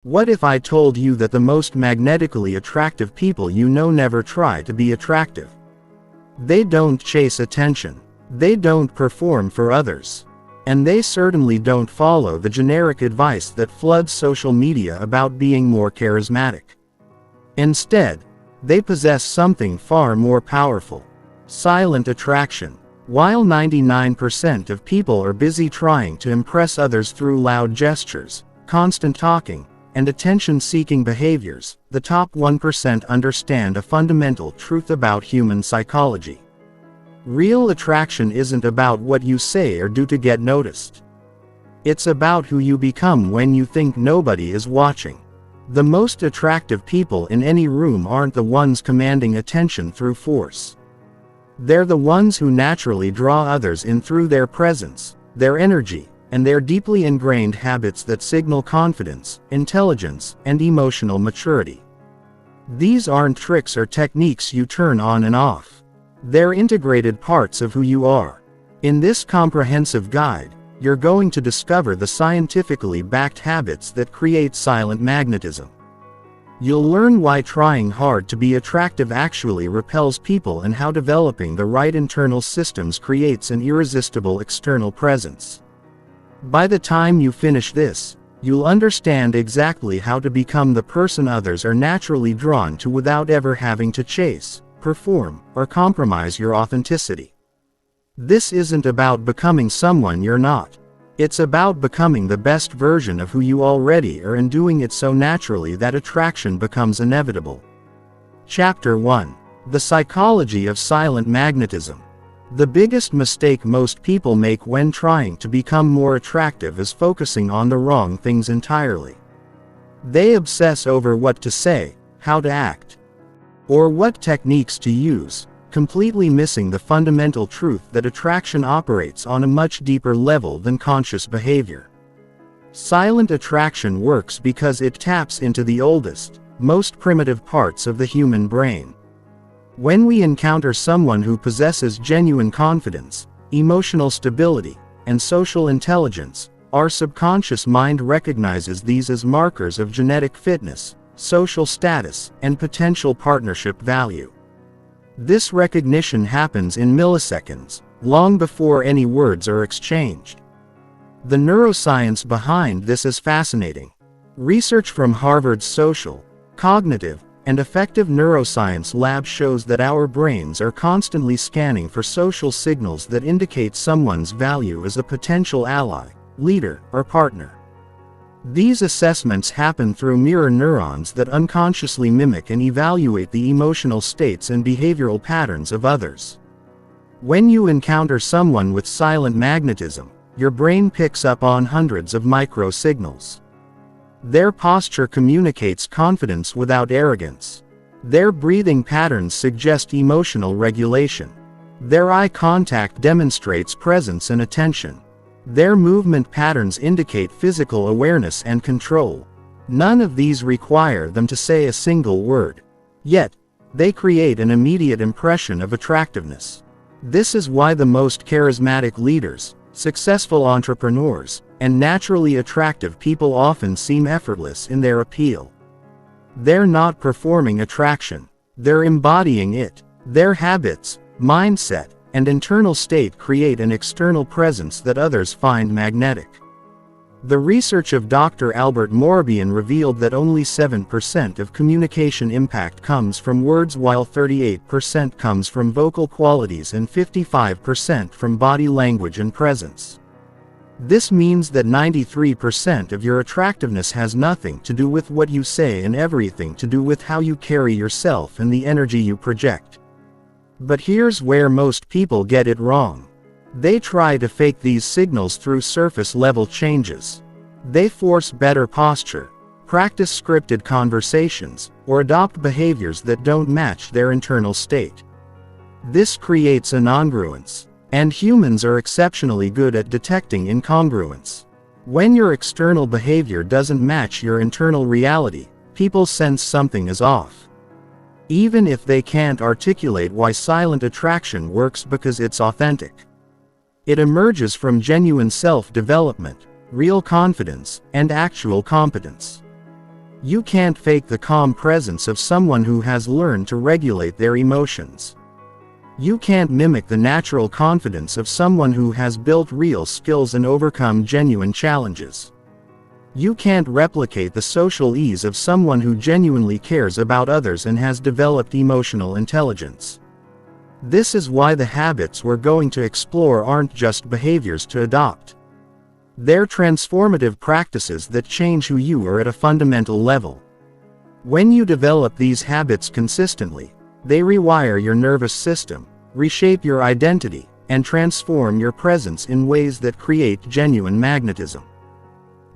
What if I told you that the most magnetically attractive people you know never try to be attractive? They don't chase attention. They don't perform for others. And they certainly don't follow the generic advice that floods social media about being more charismatic. Instead, they possess something far more powerful: silent attraction. While 99% of people are busy trying to impress others through loud gestures, constant talking, and attention-seeking behaviors, the top 1% understand a fundamental truth about human psychology. Real attraction isn't about what you say or do to get noticed. It's about who you become when you think nobody is watching. The most attractive people in any room aren't the ones commanding attention through force. They're the ones who naturally draw others in through their presence, their energy, and their deeply ingrained habits that signal confidence, intelligence, and emotional maturity. These aren't tricks or techniques you turn on and off. They're integrated parts of who you are. In this comprehensive guide, you're going to discover the scientifically backed habits that create silent magnetism. You'll learn why trying hard to be attractive actually repels people and how developing the right internal systems creates an irresistible external presence. By the time you finish this, you'll understand exactly how to become the person others are naturally drawn to without ever having to chase, perform, or compromise your authenticity. This isn't about becoming someone you're not. It's about becoming the best version of who you already are and doing it so naturally that attraction becomes inevitable. Chapter 1. The Psychology of Silent Magnetism. The biggest mistake most people make when trying to become more attractive is focusing on the wrong things entirely. They obsess over what to say, how to act, or what techniques to use, completely missing the fundamental truth that attraction operates on a much deeper level than conscious behavior. Silent attraction works because it taps into the oldest, most primitive parts of the human brain. When we encounter someone who possesses genuine confidence, emotional stability, and social intelligence, our subconscious mind recognizes these as markers of genetic fitness, social status, and potential partnership value. This recognition happens in milliseconds, long before any words are exchanged. The neuroscience behind this is fascinating. Research from Harvard's Social, Cognitive, and Affective Neuroscience Lab shows that our brains are constantly scanning for social signals that indicate someone's value as a potential ally, leader, or partner. These assessments happen through mirror neurons that unconsciously mimic and evaluate the emotional states and behavioral patterns of others. When you encounter someone with silent magnetism, your brain picks up on hundreds of micro signals. Their posture communicates confidence without arrogance. Their breathing patterns suggest emotional regulation. Their eye contact demonstrates presence and attention. Their movement patterns indicate physical awareness and control. None of these require them to say a single word. Yet, they create an immediate impression of attractiveness. This is why the most charismatic leaders, successful entrepreneurs, and naturally attractive people often seem effortless in their appeal. They're not performing attraction. They're embodying it. Their habits, mindset, and internal state create an external presence that others find magnetic. The research of Dr. Albert Morbihan revealed that only 7% of communication impact comes from words, while 38% comes from vocal qualities and 55% from body language and presence. This means that 93% of your attractiveness has nothing to do with what you say and everything to do with how you carry yourself and the energy you project. But here's where most people get it wrong. They try to fake these signals through surface-level changes. They force better posture, practice scripted conversations, or adopt behaviors that don't match their internal state. This creates an incongruence, and humans are exceptionally good at detecting incongruence. When your external behavior doesn't match your internal reality, people sense something is off. Even if they can't articulate why silent attraction works, because it's authentic. It emerges from genuine self-development, real confidence, and actual competence. You can't fake the calm presence of someone who has learned to regulate their emotions. You can't mimic the natural confidence of someone who has built real skills and overcome genuine challenges. You can't replicate the social ease of someone who genuinely cares about others and has developed emotional intelligence. This is why the habits we're going to explore aren't just behaviors to adopt. They're transformative practices that change who you are at a fundamental level. When you develop these habits consistently, they rewire your nervous system, reshape your identity, and transform your presence in ways that create genuine magnetism.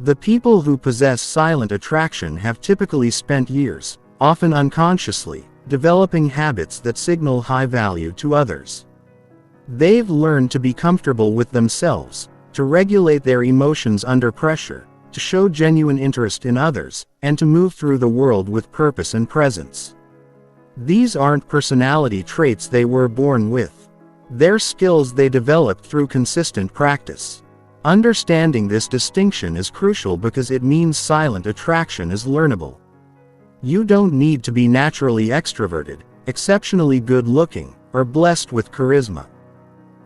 The people who possess silent attraction have typically spent years, often unconsciously, developing habits that signal high value to others. They've learned to be comfortable with themselves, to regulate their emotions under pressure, to show genuine interest in others, and to move through the world with purpose and presence. These aren't personality traits they were born with. They're skills they developed through consistent practice. Understanding this distinction is crucial because it means silent attraction is learnable. You don't need to be naturally extroverted, exceptionally good-looking, or blessed with charisma.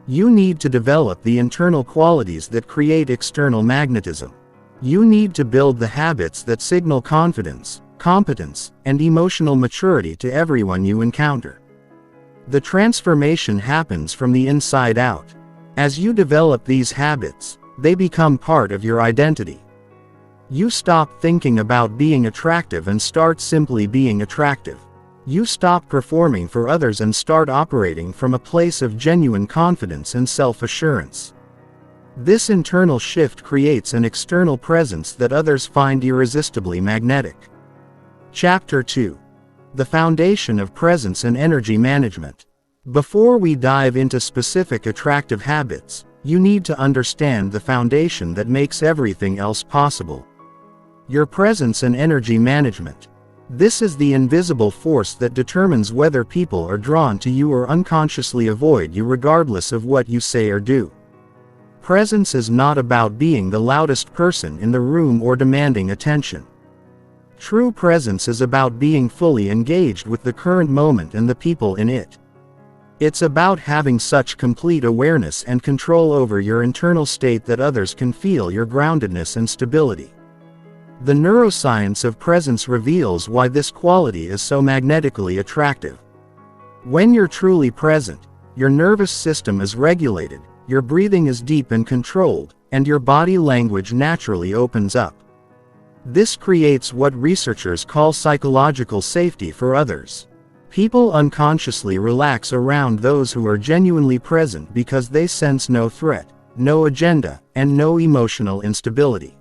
You need to develop the internal qualities that create external magnetism. You need to build the habits that signal confidence, competence, and emotional maturity to everyone you encounter. The transformation happens from the inside out. As you develop these habits, they become part of your identity. You stop thinking about being attractive and start simply being attractive. You stop performing for others and start operating from a place of genuine confidence and self-assurance. This internal shift creates an external presence that others find irresistibly magnetic. Chapter 2. The Foundation of Presence and Energy Management. Before we dive into specific attractive habits, you need to understand the foundation that makes everything else possible. Your presence and energy management. This is the invisible force that determines whether people are drawn to you or unconsciously avoid you regardless of what you say or do. Presence is not about being the loudest person in the room or demanding attention. True presence is about being fully engaged with the current moment and the people in it. It's about having such complete awareness and control over your internal state that others can feel your groundedness and stability. The neuroscience of presence reveals why this quality is so magnetically attractive. When you're truly present, your nervous system is regulated, your breathing is deep and controlled, and your body language naturally opens up. This creates what researchers call psychological safety for others. People unconsciously relax around those who are genuinely present because they sense no threat, no agenda, and no emotional instability.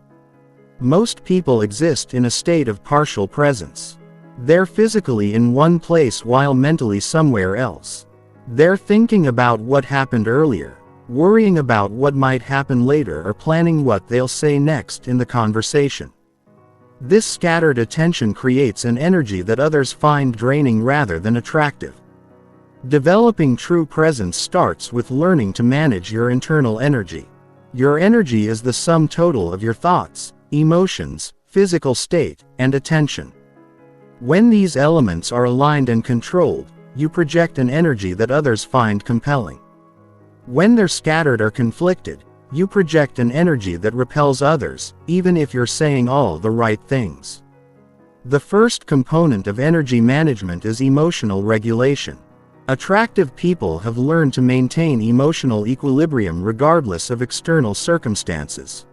Most people exist in a state of partial presence. They're physically in one place while mentally somewhere else. They're thinking about what happened earlier, worrying about what might happen later, or planning what they'll say next in the conversation. This scattered attention creates an energy that others find draining rather than attractive. Developing true presence starts with learning to manage your internal energy. Your energy is the sum total of your thoughts, emotions, physical state, and attention. When these elements are aligned and controlled, you project an energy that others find compelling. When they're scattered or conflicted, you project an energy that repels others, even if you're saying all the right things. The first component of energy management is emotional regulation. Attractive people have learned to maintain emotional equilibrium regardless of external circumstances.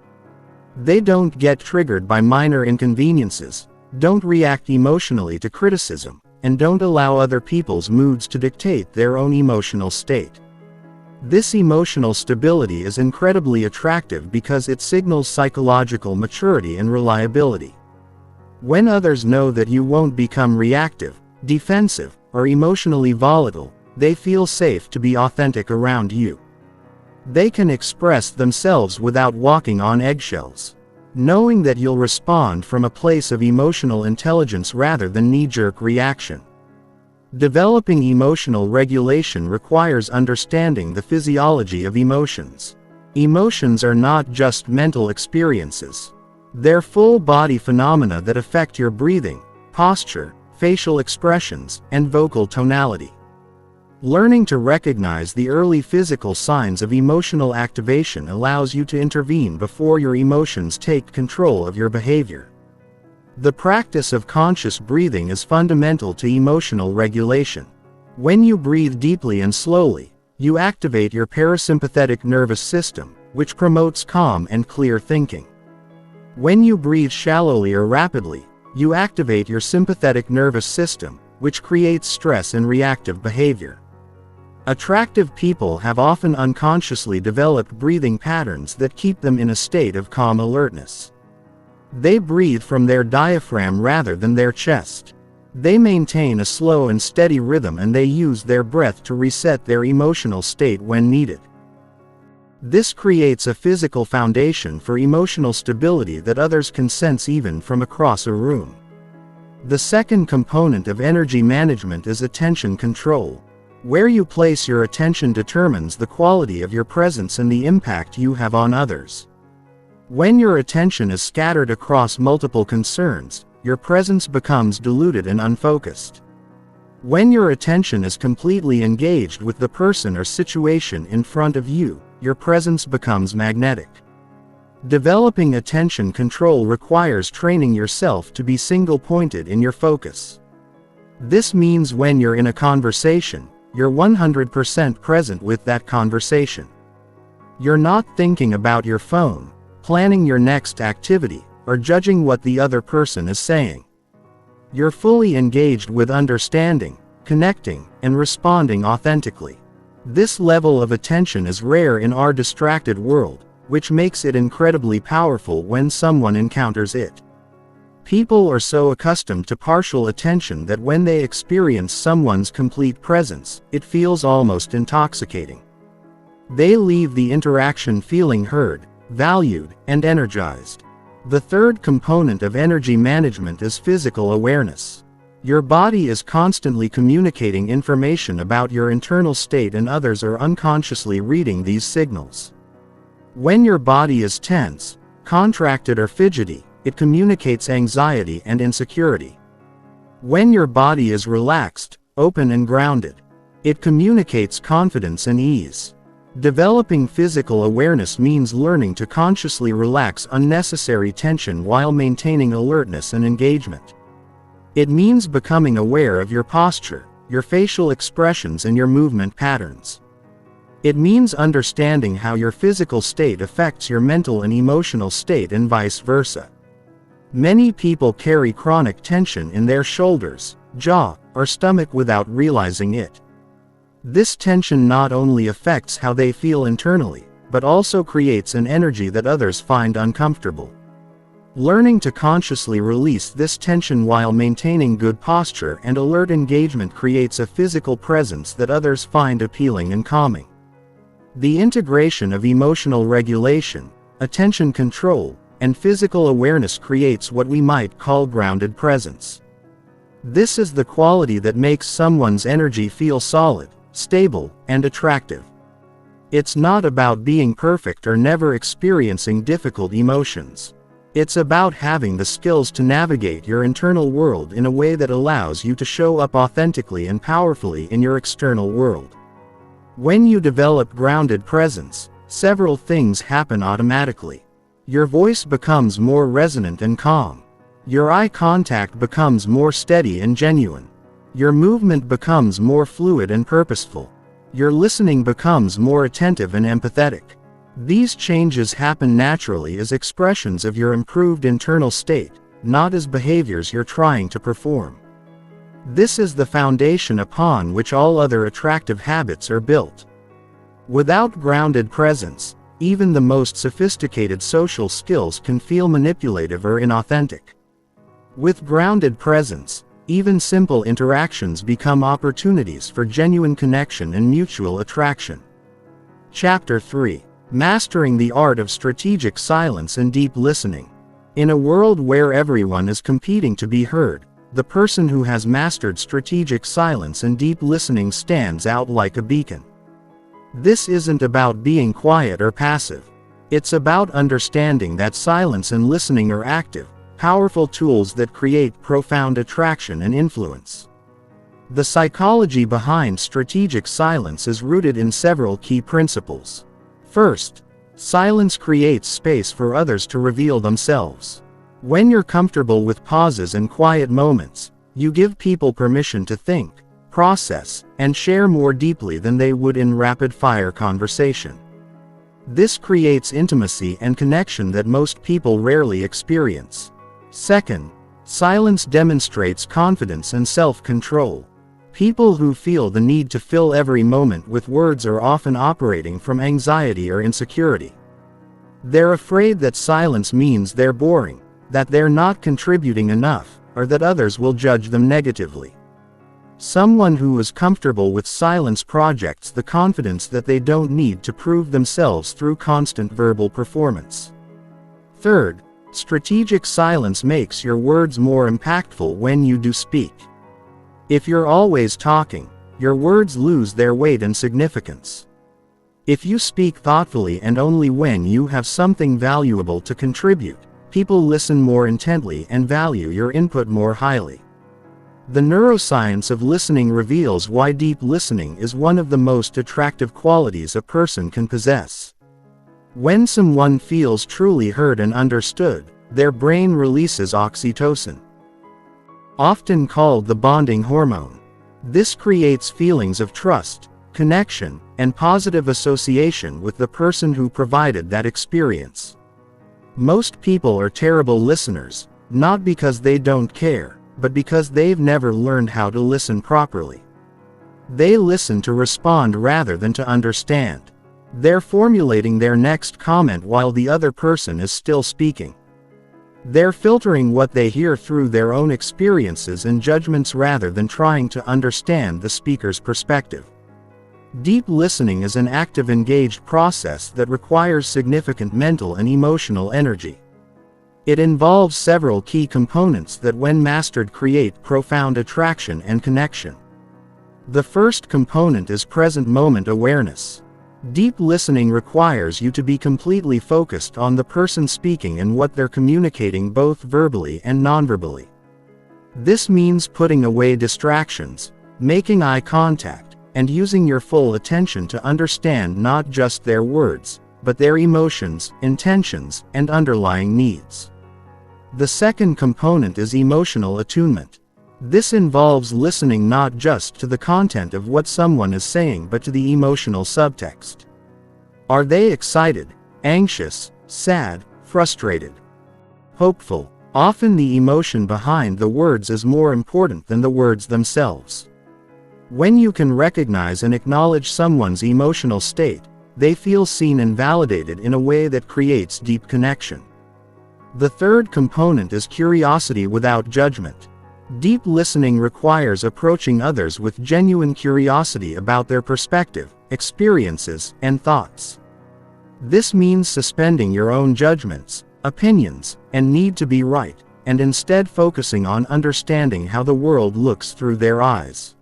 They don't get triggered by minor inconveniences, don't react emotionally to criticism, and don't allow other people's moods to dictate their own emotional state. This emotional stability is incredibly attractive because it signals psychological maturity and reliability. When others know that you won't become reactive, defensive, or emotionally volatile, they feel safe to be authentic around you. They can express themselves without walking on eggshells, knowing that you'll respond from a place of emotional intelligence rather than knee-jerk reaction. Developing emotional regulation requires understanding the physiology of emotions. Emotions are not just mental experiences. They're full-body phenomena that affect your breathing, posture, facial expressions, and vocal tonality. Learning to recognize the early physical signs of emotional activation allows you to intervene before your emotions take control of your behavior. The practice of conscious breathing is fundamental to emotional regulation. When you breathe deeply and slowly, you activate your parasympathetic nervous system, which promotes calm and clear thinking. When you breathe shallowly or rapidly, you activate your sympathetic nervous system, which creates stress and reactive behavior. Attractive people have often unconsciously developed breathing patterns that keep them in a state of calm alertness. They breathe from their diaphragm rather than their chest. They maintain a slow and steady rhythm, and they use their breath to reset their emotional state when needed. This creates a physical foundation for emotional stability that others can sense even from across a room. The second component of energy management is attention control. Where you place your attention determines the quality of your presence and the impact you have on others. When your attention is scattered across multiple concerns, your presence becomes diluted and unfocused. When your attention is completely engaged with the person or situation in front of you, your presence becomes magnetic. Developing attention control requires training yourself to be single-pointed in your focus. This means when you're in a conversation, you're 100% present with that conversation. You're not thinking about your phone, planning your next activity, or judging what the other person is saying. You're fully engaged with understanding, connecting, and responding authentically. This level of attention is rare in our distracted world, which makes it incredibly powerful when someone encounters it. People are so accustomed to partial attention that when they experience someone's complete presence, it feels almost intoxicating. They leave the interaction feeling heard, valued, and energized. The third component of energy management is physical awareness. Your body is constantly communicating information about your internal state, and others are unconsciously reading these signals. When your body is tense, contracted, or fidgety, it communicates anxiety and insecurity. When your body is relaxed, open, and grounded, it communicates confidence and ease. Developing physical awareness means learning to consciously relax unnecessary tension while maintaining alertness and engagement. It means becoming aware of your posture, your facial expressions, and your movement patterns. It means understanding how your physical state affects your mental and emotional state, and vice versa. Many people carry chronic tension in their shoulders, jaw, or stomach without realizing it. This tension not only affects how they feel internally, but also creates an energy that others find uncomfortable. Learning to consciously release this tension while maintaining good posture and alert engagement creates a physical presence that others find appealing and calming. The integration of emotional regulation, attention control, and physical awareness creates what we might call grounded presence. This is the quality that makes someone's energy feel solid, stable, and attractive. It's not about being perfect or never experiencing difficult emotions. It's about having the skills to navigate your internal world in a way that allows you to show up authentically and powerfully in your external world. When you develop grounded presence, several things happen automatically. Your voice becomes more resonant and calm. Your eye contact becomes more steady and genuine. Your movement becomes more fluid and purposeful. Your listening becomes more attentive and empathetic. These changes happen naturally as expressions of your improved internal state, not as behaviors you're trying to perform. This is the foundation upon which all other attractive habits are built. Without grounded presence, even the most sophisticated social skills can feel manipulative or inauthentic. With grounded presence, even simple interactions become opportunities for genuine connection and mutual attraction. Chapter 3. Mastering the Art of Strategic Silence and Deep Listening. In a world where everyone is competing to be heard, the person who has mastered strategic silence and deep listening stands out like a beacon. This isn't about being quiet or passive. It's about understanding that silence and listening are active, powerful tools that create profound attraction and influence. The psychology behind strategic silence is rooted in several key principles. First, silence creates space for others to reveal themselves. When you're comfortable with pauses and quiet moments, you give people permission to think, process, and share more deeply than they would in rapid-fire conversation. This creates intimacy and connection that most people rarely experience. Second, silence demonstrates confidence and self-control. People who feel the need to fill every moment with words are often operating from anxiety or insecurity. They're afraid that silence means they're boring, that they're not contributing enough, or that others will judge them negatively. Someone who is comfortable with silence projects the confidence that they don't need to prove themselves through constant verbal performance. Third, strategic silence makes your words more impactful when you do speak. If you're always talking, your words lose their weight and significance. If you speak thoughtfully and only when you have something valuable to contribute, people listen more intently and value your input more highly. The neuroscience of listening reveals why deep listening is one of the most attractive qualities a person can possess. When someone feels truly heard and understood, their brain releases oxytocin, often called the bonding hormone. This creates feelings of trust, connection, and positive association with the person who provided that experience. Most people are terrible listeners, not because they don't care, but because they've never learned how to listen properly. They listen to respond rather than to understand. They're formulating their next comment while the other person is still speaking. They're filtering what they hear through their own experiences and judgments rather than trying to understand the speaker's perspective. Deep listening is an active, engaged process that requires significant mental and emotional energy. It involves several key components that, when mastered, create profound attraction and connection. The first component is present moment awareness. Deep listening requires you to be completely focused on the person speaking and what they're communicating, both verbally and nonverbally. This means putting away distractions, making eye contact, and using your full attention to understand not just their words, but their emotions, intentions, and underlying needs. The second component is emotional attunement. This involves listening not just to the content of what someone is saying but to the emotional subtext. Are they excited, anxious, sad, frustrated, hopeful? Often the emotion behind the words is more important than the words themselves. When you can recognize and acknowledge someone's emotional state, they feel seen and validated in a way that creates deep connection. The third component is curiosity without judgment. Deep listening requires approaching others with genuine curiosity about their perspective, experiences, and thoughts. This means suspending your own judgments, opinions, and need to be right, and instead focusing on understanding how the world looks through their eyes.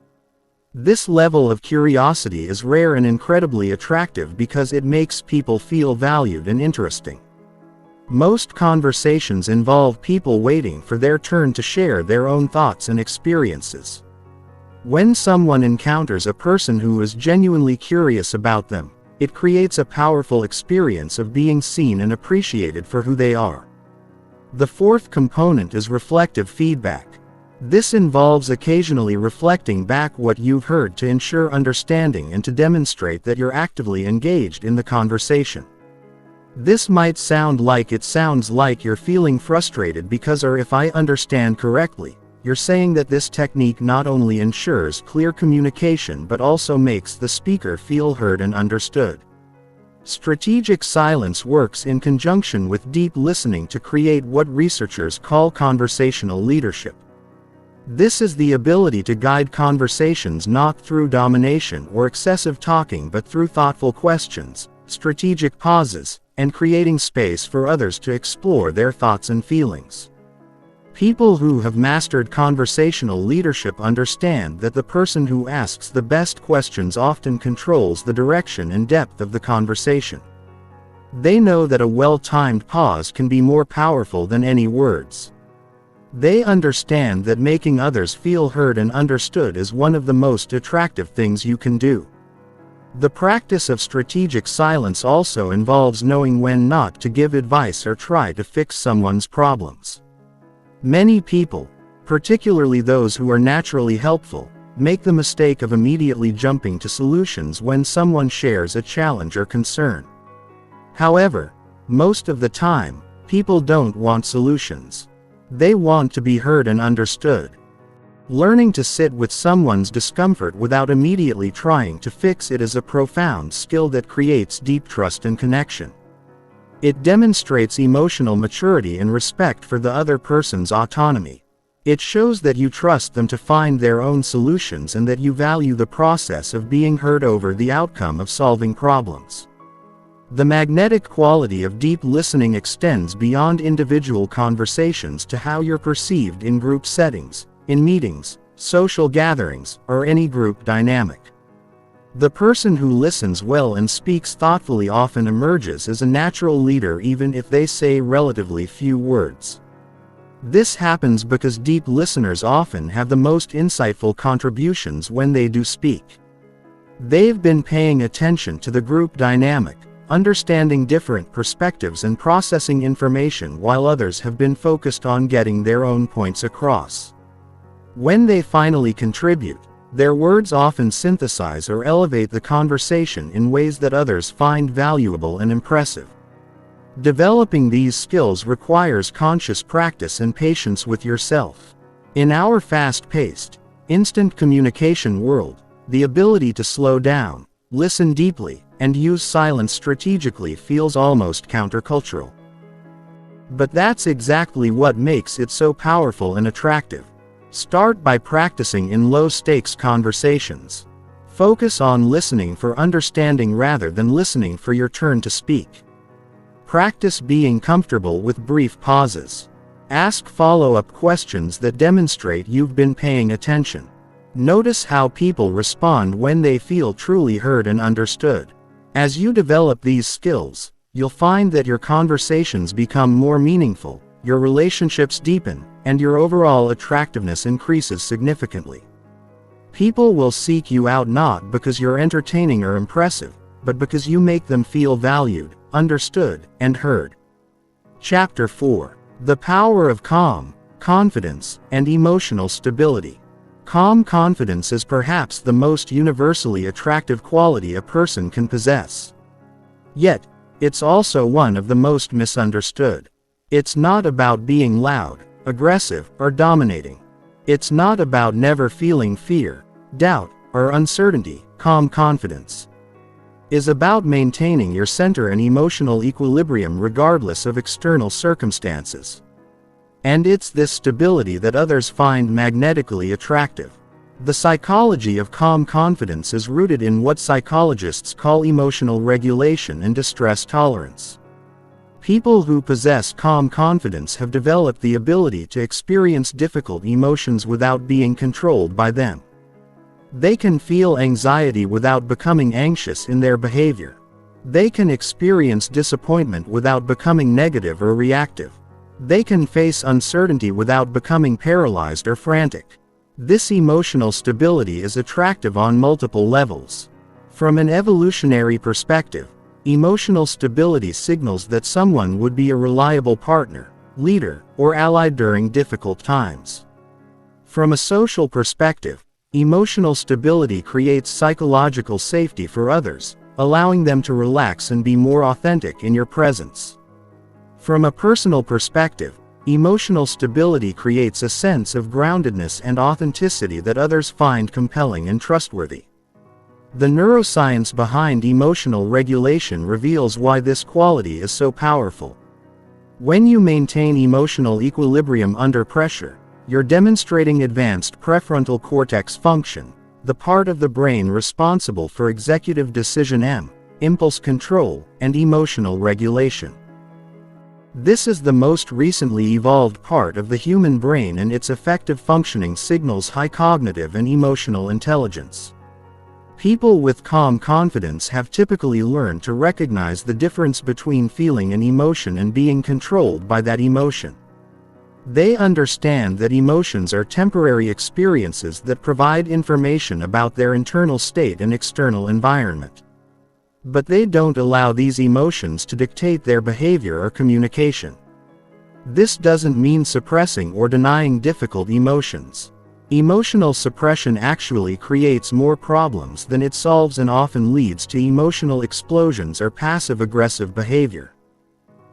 This level of curiosity is rare and incredibly attractive because it makes people feel valued and interesting. Most conversations involve people waiting for their turn to share their own thoughts and experiences. When someone encounters a person who is genuinely curious about them, it creates a powerful experience of being seen and appreciated for who they are. The fourth component is reflective feedback. This involves occasionally reflecting back what you've heard to ensure understanding and to demonstrate that you're actively engaged in the conversation. This might sound like you're feeling frustrated because, or if I understand correctly, you're saying that this technique not only ensures clear communication but also makes the speaker feel heard and understood. Strategic silence works in conjunction with deep listening to create what researchers call conversational leadership. This is the ability to guide conversations not through domination or excessive talking but through thoughtful questions, strategic pauses, and creating space for others to explore their thoughts and feelings. People who have mastered conversational leadership understand that the person who asks the best questions often controls the direction and depth of the conversation. They know that a well-timed pause can be more powerful than any words. They understand that making others feel heard and understood is one of the most attractive things you can do. The practice of strategic silence also involves knowing when not to give advice or try to fix someone's problems. Many people, particularly those who are naturally helpful, make the mistake of immediately jumping to solutions when someone shares a challenge or concern. However, most of the time, people don't want solutions. They want to be heard and understood. Learning to sit with someone's discomfort without immediately trying to fix it is a profound skill that creates deep trust and connection. It demonstrates emotional maturity and respect for the other person's autonomy. It shows that you trust them to find their own solutions and that you value the process of being heard over the outcome of solving problems. The magnetic quality of deep listening extends beyond individual conversations to how you're perceived in group settings, in meetings, social gatherings, or any group dynamic. The person who listens well and speaks thoughtfully often emerges as a natural leader even if they say relatively few words. This happens because deep listeners often have the most insightful contributions when they do speak. They've been paying attention to the group dynamic, understanding different perspectives and processing information while others have been focused on getting their own points across. When they finally contribute, their words often synthesize or elevate the conversation in ways that others find valuable and impressive. Developing these skills requires conscious practice and patience with yourself. In our fast-paced, instant communication world, the ability to slow down, listen deeply, and use silence strategically feels almost countercultural. But that's exactly what makes it so powerful and attractive. Start by practicing in low-stakes conversations. Focus on listening for understanding rather than listening for your turn to speak. Practice being comfortable with brief pauses. Ask follow-up questions that demonstrate you've been paying attention. Notice how people respond when they feel truly heard and understood. As you develop these skills, you'll find that your conversations become more meaningful, your relationships deepen, and your overall attractiveness increases significantly. People will seek you out not because you're entertaining or impressive, but because you make them feel valued, understood, and heard. Chapter 4. The Power of Calm, Confidence, and Emotional Stability. Calm confidence is perhaps the most universally attractive quality a person can possess. Yet, it's also one of the most misunderstood. It's not about being loud, aggressive, or dominating. It's not about never feeling fear, doubt, or uncertainty. Calm confidence is about maintaining your center and emotional equilibrium regardless of external circumstances. And it's this stability that others find magnetically attractive. The psychology of calm confidence is rooted in what psychologists call emotional regulation and distress tolerance. People who possess calm confidence have developed the ability to experience difficult emotions without being controlled by them. They can feel anxiety without becoming anxious in their behavior. They can experience disappointment without becoming negative or reactive. They can face uncertainty without becoming paralyzed or frantic. This emotional stability is attractive on multiple levels. From an evolutionary perspective, emotional stability signals that someone would be a reliable partner, leader, or ally during difficult times. From a social perspective, emotional stability creates psychological safety for others, allowing them to relax and be more authentic in your presence. From a personal perspective, emotional stability creates a sense of groundedness and authenticity that others find compelling and trustworthy. The neuroscience behind emotional regulation reveals why this quality is so powerful. When you maintain emotional equilibrium under pressure, you're demonstrating advanced prefrontal cortex function, the part of the brain responsible for executive decision, impulse control, and emotional regulation. This is the most recently evolved part of the human brain, and its effective functioning signals high cognitive and emotional intelligence. People with calm confidence have typically learned to recognize the difference between feeling an emotion and being controlled by that emotion. They understand that emotions are temporary experiences that provide information about their internal state and external environment. But they don't allow these emotions to dictate their behavior or communication. This doesn't mean suppressing or denying difficult emotions. Emotional suppression actually creates more problems than it solves and often leads to emotional explosions or passive-aggressive behavior.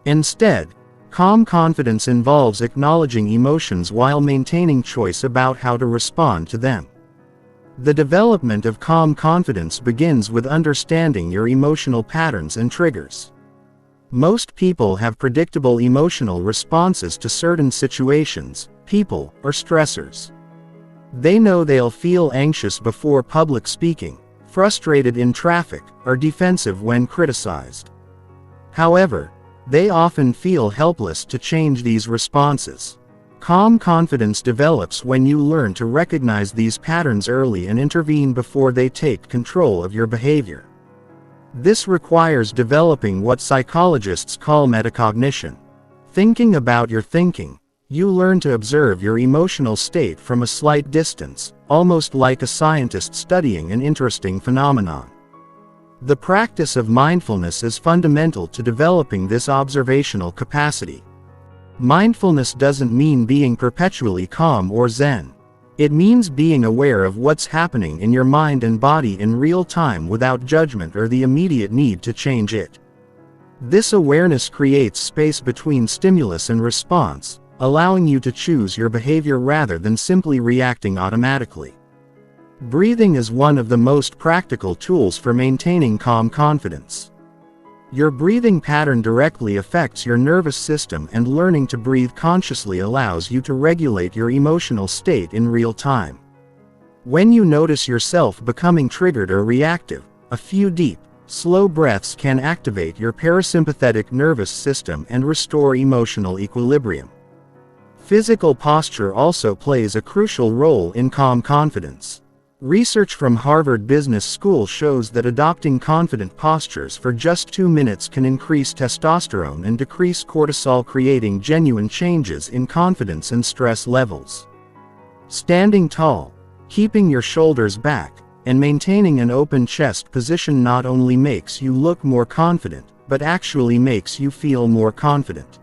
Instead, calm confidence involves acknowledging emotions while maintaining choice about how to respond to them. The development of calm confidence begins with understanding your emotional patterns and triggers. Most people have predictable emotional responses to certain situations, people, or stressors. They know they'll feel anxious before public speaking, frustrated in traffic, or defensive when criticized. However, they often feel helpless to change these responses. Calm confidence develops when you learn to recognize these patterns early and intervene before they take control of your behavior. This requires developing what psychologists call metacognition. Thinking about your thinking, you learn to observe your emotional state from a slight distance, almost like a scientist studying an interesting phenomenon. The practice of mindfulness is fundamental to developing this observational capacity. Mindfulness doesn't mean being perpetually calm or zen. It means being aware of what's happening in your mind and body in real time without judgment or the immediate need to change it. This awareness creates space between stimulus and response, allowing you to choose your behavior rather than simply reacting automatically. Breathing is one of the most practical tools for maintaining calm confidence. Your breathing pattern directly affects your nervous system, and learning to breathe consciously allows you to regulate your emotional state in real time. When you notice yourself becoming triggered or reactive, a few deep, slow breaths can activate your parasympathetic nervous system and restore emotional equilibrium. Physical posture also plays a crucial role in calm confidence. Research from Harvard Business School shows that adopting confident postures for just 2 minutes can increase testosterone and decrease cortisol, creating genuine changes in confidence and stress levels. Standing tall, keeping your shoulders back, and maintaining an open chest position not only makes you look more confident, but actually makes you feel more confident.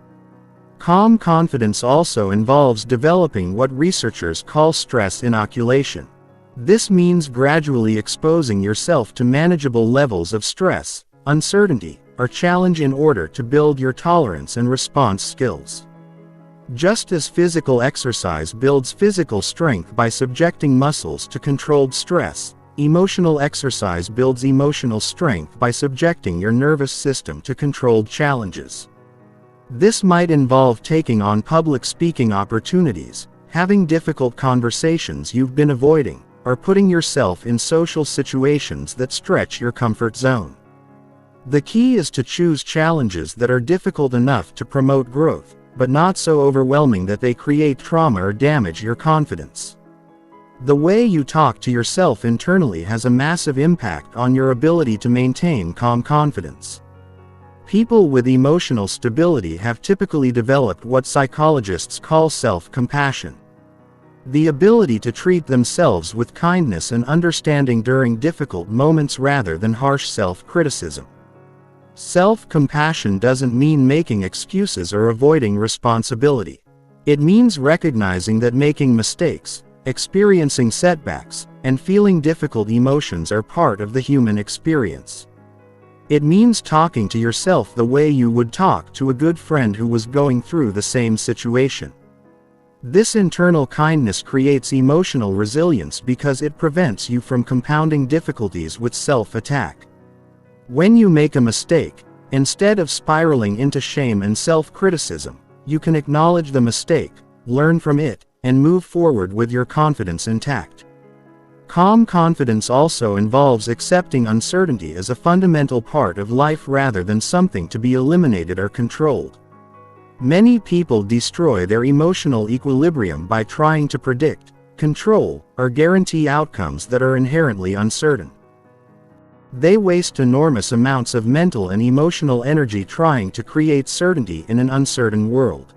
Calm confidence also involves developing what researchers call stress inoculation. This means gradually exposing yourself to manageable levels of stress, uncertainty, or challenge in order to build your tolerance and response skills. Just as physical exercise builds physical strength by subjecting muscles to controlled stress, emotional exercise builds emotional strength by subjecting your nervous system to controlled challenges. This might involve taking on public speaking opportunities, having difficult conversations you've been avoiding, or putting yourself in social situations that stretch your comfort zone. The key is to choose challenges that are difficult enough to promote growth, but not so overwhelming that they create trauma or damage your confidence. The way you talk to yourself internally has a massive impact on your ability to maintain calm confidence. People with emotional stability have typically developed what psychologists call self-compassion. The ability to treat themselves with kindness and understanding during difficult moments rather than harsh self-criticism. Self-compassion doesn't mean making excuses or avoiding responsibility. It means recognizing that making mistakes, experiencing setbacks, and feeling difficult emotions are part of the human experience. It means talking to yourself the way you would talk to a good friend who was going through the same situation. This internal kindness creates emotional resilience because it prevents you from compounding difficulties with self-attack. When you make a mistake, instead of spiraling into shame and self-criticism, you can acknowledge the mistake, learn from it, and move forward with your confidence intact. Calm confidence also involves accepting uncertainty as a fundamental part of life rather than something to be eliminated or controlled. Many people destroy their emotional equilibrium by trying to predict, control, or guarantee outcomes that are inherently uncertain. They waste enormous amounts of mental and emotional energy trying to create certainty in an uncertain world.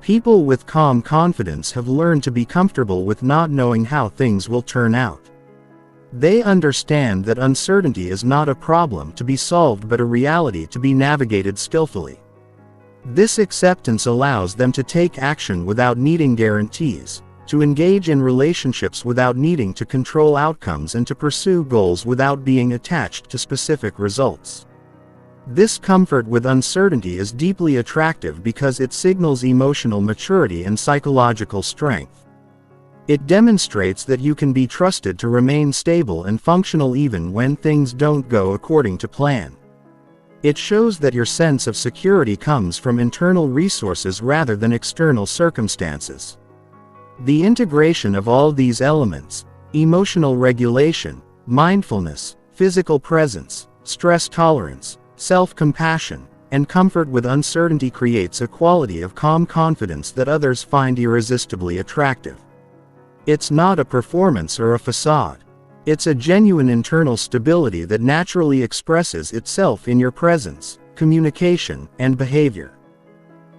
People with calm confidence have learned to be comfortable with not knowing how things will turn out. They understand that uncertainty is not a problem to be solved but a reality to be navigated skillfully. This acceptance allows them to take action without needing guarantees, to engage in relationships without needing to control outcomes, and to pursue goals without being attached to specific results. This comfort with uncertainty is deeply attractive because it signals emotional maturity and psychological strength. It demonstrates that you can be trusted to remain stable and functional even when things don't go according to plan. It shows that your sense of security comes from internal resources rather than external circumstances. The integration of all these elements, emotional regulation, mindfulness, physical presence, stress tolerance, self-compassion, and comfort with uncertainty creates a quality of calm confidence that others find irresistibly attractive. It's not a performance or a facade. It's a genuine internal stability that naturally expresses itself in your presence, communication, and behavior.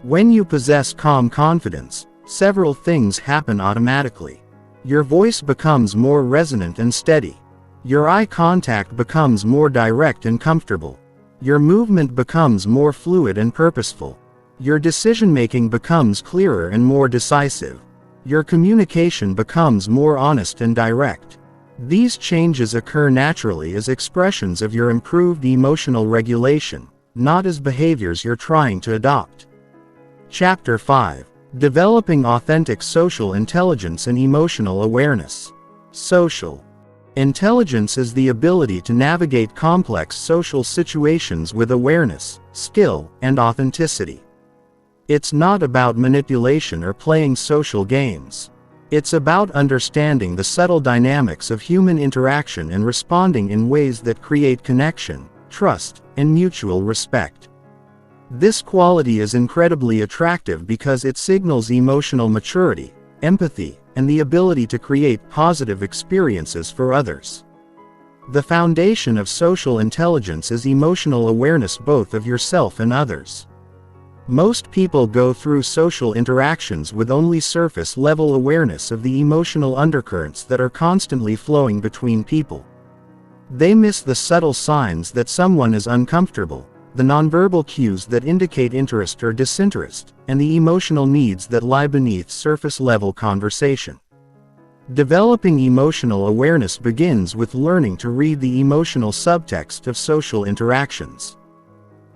When you possess calm confidence, several things happen automatically. Your voice becomes more resonant and steady. Your eye contact becomes more direct and comfortable. Your movement becomes more fluid and purposeful. Your decision-making becomes clearer and more decisive. Your communication becomes more honest and direct. These changes occur naturally as expressions of your improved emotional regulation, not as behaviors you're trying to adopt. Chapter 5. Developing Authentic Social Intelligence and Emotional Awareness. Social intelligence is the ability to navigate complex social situations with awareness, skill, and authenticity. It's not about manipulation or playing social games. It's about understanding the subtle dynamics of human interaction and responding in ways that create connection, trust, and mutual respect. This quality is incredibly attractive because it signals emotional maturity, empathy, and the ability to create positive experiences for others. The foundation of social intelligence is emotional awareness both of yourself and others. Most people go through social interactions with only surface-level awareness of the emotional undercurrents that are constantly flowing between people. They miss the subtle signs that someone is uncomfortable, the nonverbal cues that indicate interest or disinterest, and the emotional needs that lie beneath surface-level conversation. Developing emotional awareness begins with learning to read the emotional subtext of social interactions.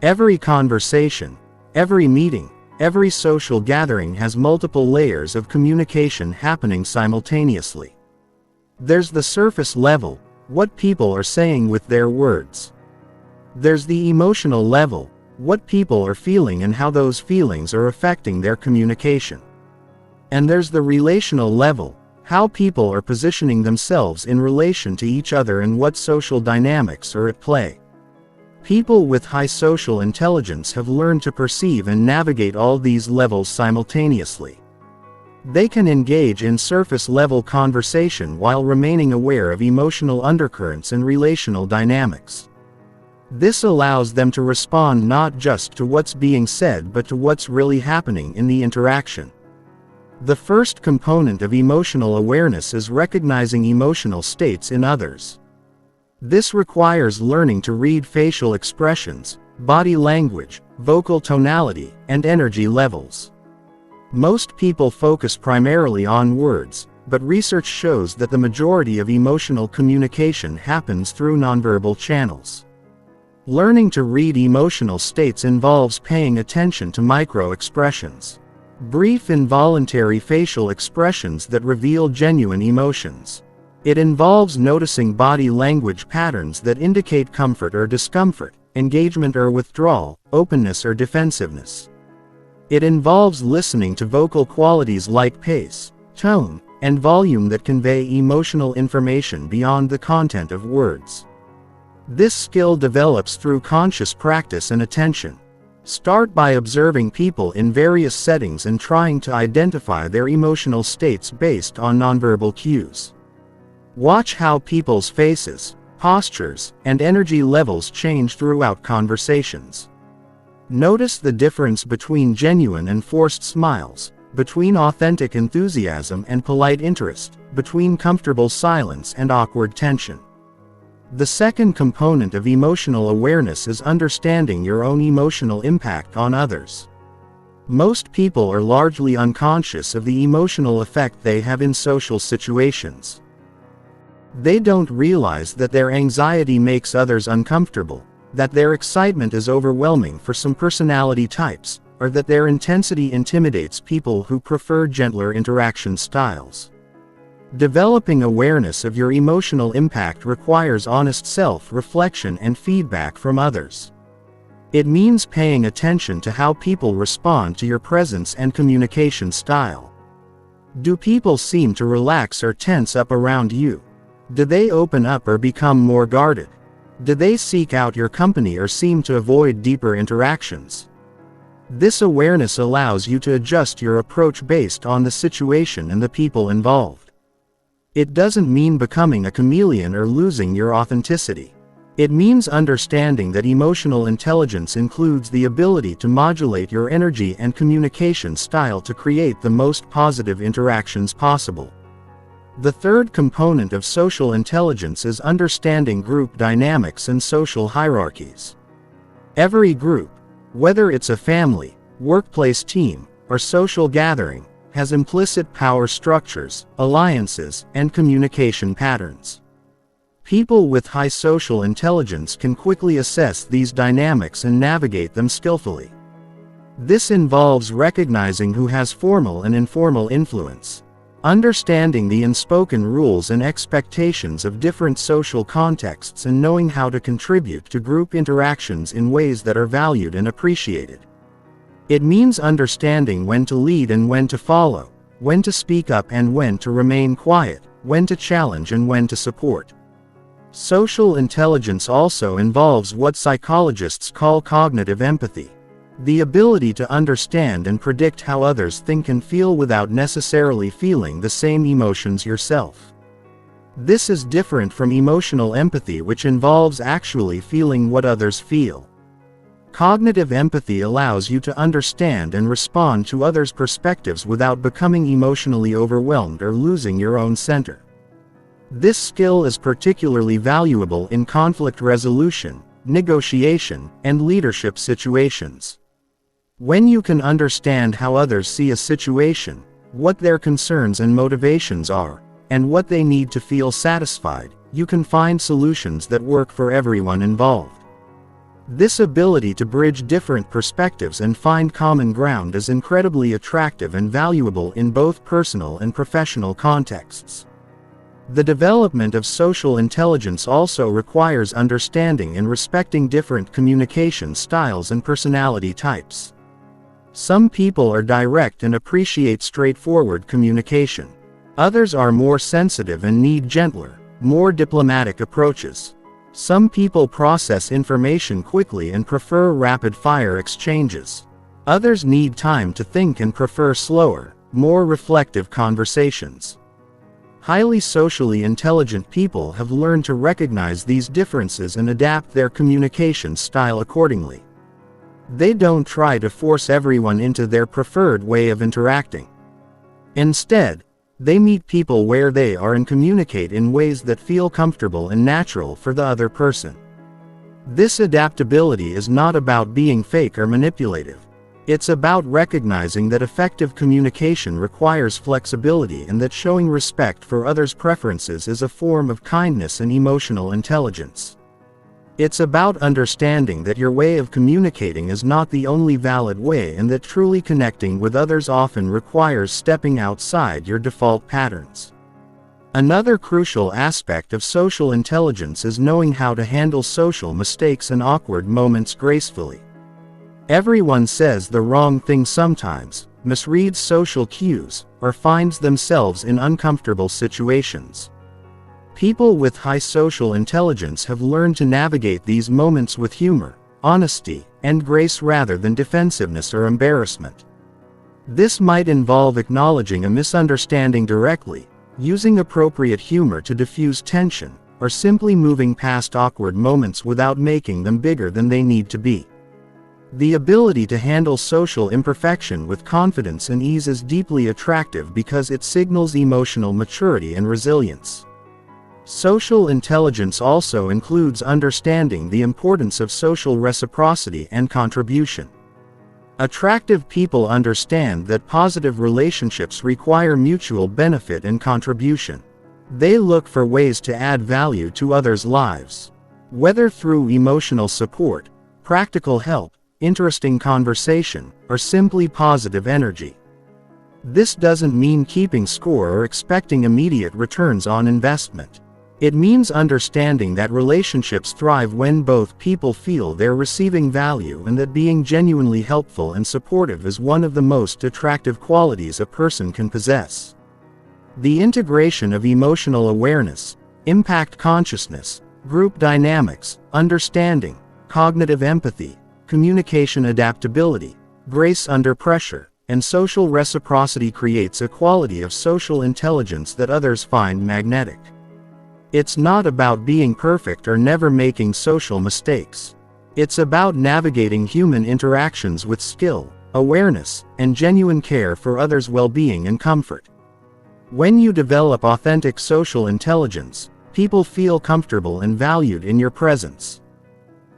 Every conversation, every meeting, every social gathering has multiple layers of communication happening simultaneously. There's the surface level, what people are saying with their words. There's the emotional level, what people are feeling and how those feelings are affecting their communication. And there's the relational level, how people are positioning themselves in relation to each other and what social dynamics are at play. People with high social intelligence have learned to perceive and navigate all these levels simultaneously. They can engage in surface-level conversation while remaining aware of emotional undercurrents and relational dynamics. This allows them to respond not just to what's being said but to what's really happening in the interaction. The first component of emotional awareness is recognizing emotional states in others. This requires learning to read facial expressions, body language, vocal tonality, and energy levels. Most people focus primarily on words, but research shows that the majority of emotional communication happens through nonverbal channels. Learning to read emotional states involves paying attention to micro-expressions. Brief involuntary facial expressions that reveal genuine emotions. It involves noticing body language patterns that indicate comfort or discomfort, engagement or withdrawal, openness or defensiveness. It involves listening to vocal qualities like pace, tone, and volume that convey emotional information beyond the content of words. This skill develops through conscious practice and attention. Start by observing people in various settings and trying to identify their emotional states based on nonverbal cues. Watch how people's faces, postures, and energy levels change throughout conversations. Notice the difference between genuine and forced smiles, between authentic enthusiasm and polite interest, between comfortable silence and awkward tension. The second component of emotional awareness is understanding your own emotional impact on others. Most people are largely unconscious of the emotional effect they have in social situations. They don't realize that their anxiety makes others uncomfortable, that their excitement is overwhelming for some personality types, or that their intensity intimidates people who prefer gentler interaction styles. Developing awareness of your emotional impact requires honest self-reflection and feedback from others. It means paying attention to how people respond to your presence and communication style. Do people seem to relax or tense up around you? Do they open up or become more guarded? Do they seek out your company or seem to avoid deeper interactions? This awareness allows you to adjust your approach based on the situation and the people involved. It doesn't mean becoming a chameleon or losing your authenticity. It means understanding that emotional intelligence includes the ability to modulate your energy and communication style to create the most positive interactions possible. The third component of social intelligence is understanding group dynamics and social hierarchies. Every group, whether it's a family, workplace team, or social gathering, has implicit power structures, alliances, and communication patterns. People with high social intelligence can quickly assess these dynamics and navigate them skillfully. This involves recognizing who has formal and informal influence, understanding the unspoken rules and expectations of different social contexts, and knowing how to contribute to group interactions in ways that are valued and appreciated. It means understanding when to lead and when to follow, when to speak up and when to remain quiet, when to challenge and when to support. Social intelligence also involves what psychologists call cognitive empathy, the ability to understand and predict how others think and feel without necessarily feeling the same emotions yourself. This is different from emotional empathy, which involves actually feeling what others feel. Cognitive empathy allows you to understand and respond to others' perspectives without becoming emotionally overwhelmed or losing your own center. This skill is particularly valuable in conflict resolution, negotiation, and leadership situations. When you can understand how others see a situation, what their concerns and motivations are, and what they need to feel satisfied, you can find solutions that work for everyone involved. This ability to bridge different perspectives and find common ground is incredibly attractive and valuable in both personal and professional contexts. The development of social intelligence also requires understanding and respecting different communication styles and personality types. Some people are direct and appreciate straightforward communication. Others are more sensitive and need gentler, more diplomatic approaches. Some people process information quickly and prefer rapid-fire exchanges. Others need time to think and prefer slower, more reflective conversations. Highly socially intelligent people have learned to recognize these differences and adapt their communication style accordingly. They don't try to force everyone into their preferred way of interacting. Instead, they meet people where they are and communicate in ways that feel comfortable and natural for the other person. This adaptability is not about being fake or manipulative. It's about recognizing that effective communication requires flexibility and that showing respect for others' preferences is a form of kindness and emotional intelligence. It's about understanding that your way of communicating is not the only valid way and that truly connecting with others often requires stepping outside your default patterns. Another crucial aspect of social intelligence is knowing how to handle social mistakes and awkward moments gracefully. Everyone says the wrong thing sometimes, misreads social cues, or finds themselves in uncomfortable situations. People with high social intelligence have learned to navigate these moments with humor, honesty, and grace rather than defensiveness or embarrassment. This might involve acknowledging a misunderstanding directly, using appropriate humor to diffuse tension, or simply moving past awkward moments without making them bigger than they need to be. The ability to handle social imperfection with confidence and ease is deeply attractive because it signals emotional maturity and resilience. Social intelligence also includes understanding the importance of social reciprocity and contribution. Attractive people understand that positive relationships require mutual benefit and contribution. They look for ways to add value to others' lives. Whether through emotional support, practical help, interesting conversation, or simply positive energy. This doesn't mean keeping score or expecting immediate returns on investment. It means understanding that relationships thrive when both people feel they're receiving value and that being genuinely helpful and supportive is one of the most attractive qualities a person can possess. The integration of emotional awareness, impact consciousness, group dynamics, understanding, cognitive empathy, communication adaptability, grace under pressure, and social reciprocity creates a quality of social intelligence that others find magnetic. It's not about being perfect or never making social mistakes. It's about navigating human interactions with skill, awareness, and genuine care for others' well-being and comfort. When you develop authentic social intelligence, people feel comfortable and valued in your presence.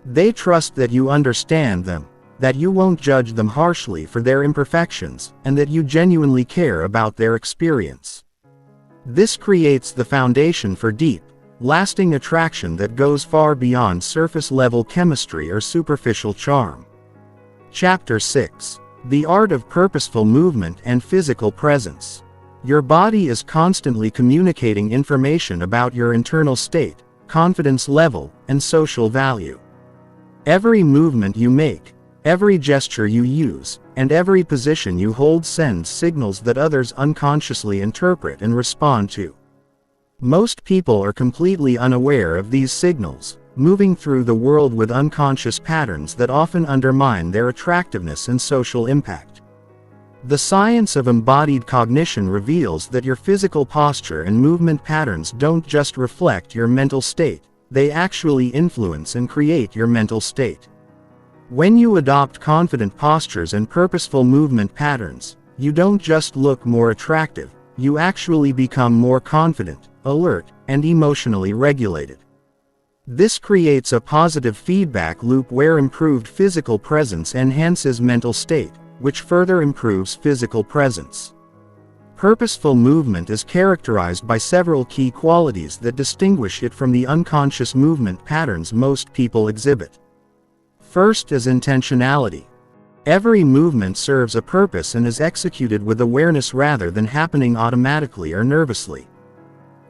They trust that you understand them, that you won't judge them harshly for their imperfections, and that you genuinely care about their experience. This creates the foundation for deep, lasting attraction that goes far beyond surface-level chemistry or superficial charm. Chapter 6. The Art of Purposeful Movement and Physical Presence. Your body is constantly communicating information about your internal state, confidence level, and social value. Every movement you make, every gesture you use, and every position you hold sends signals that others unconsciously interpret and respond to. Most people are completely unaware of these signals, moving through the world with unconscious patterns that often undermine their attractiveness and social impact. The science of embodied cognition reveals that your physical posture and movement patterns don't just reflect your mental state, they actually influence and create your mental state. When you adopt confident postures and purposeful movement patterns, you don't just look more attractive, you actually become more confident, alert, and emotionally regulated. This creates a positive feedback loop where improved physical presence enhances mental state, which further improves physical presence. Purposeful movement is characterized by several key qualities that distinguish it from the unconscious movement patterns most people exhibit. First is intentionality. Every movement serves a purpose and is executed with awareness rather than happening automatically or nervously.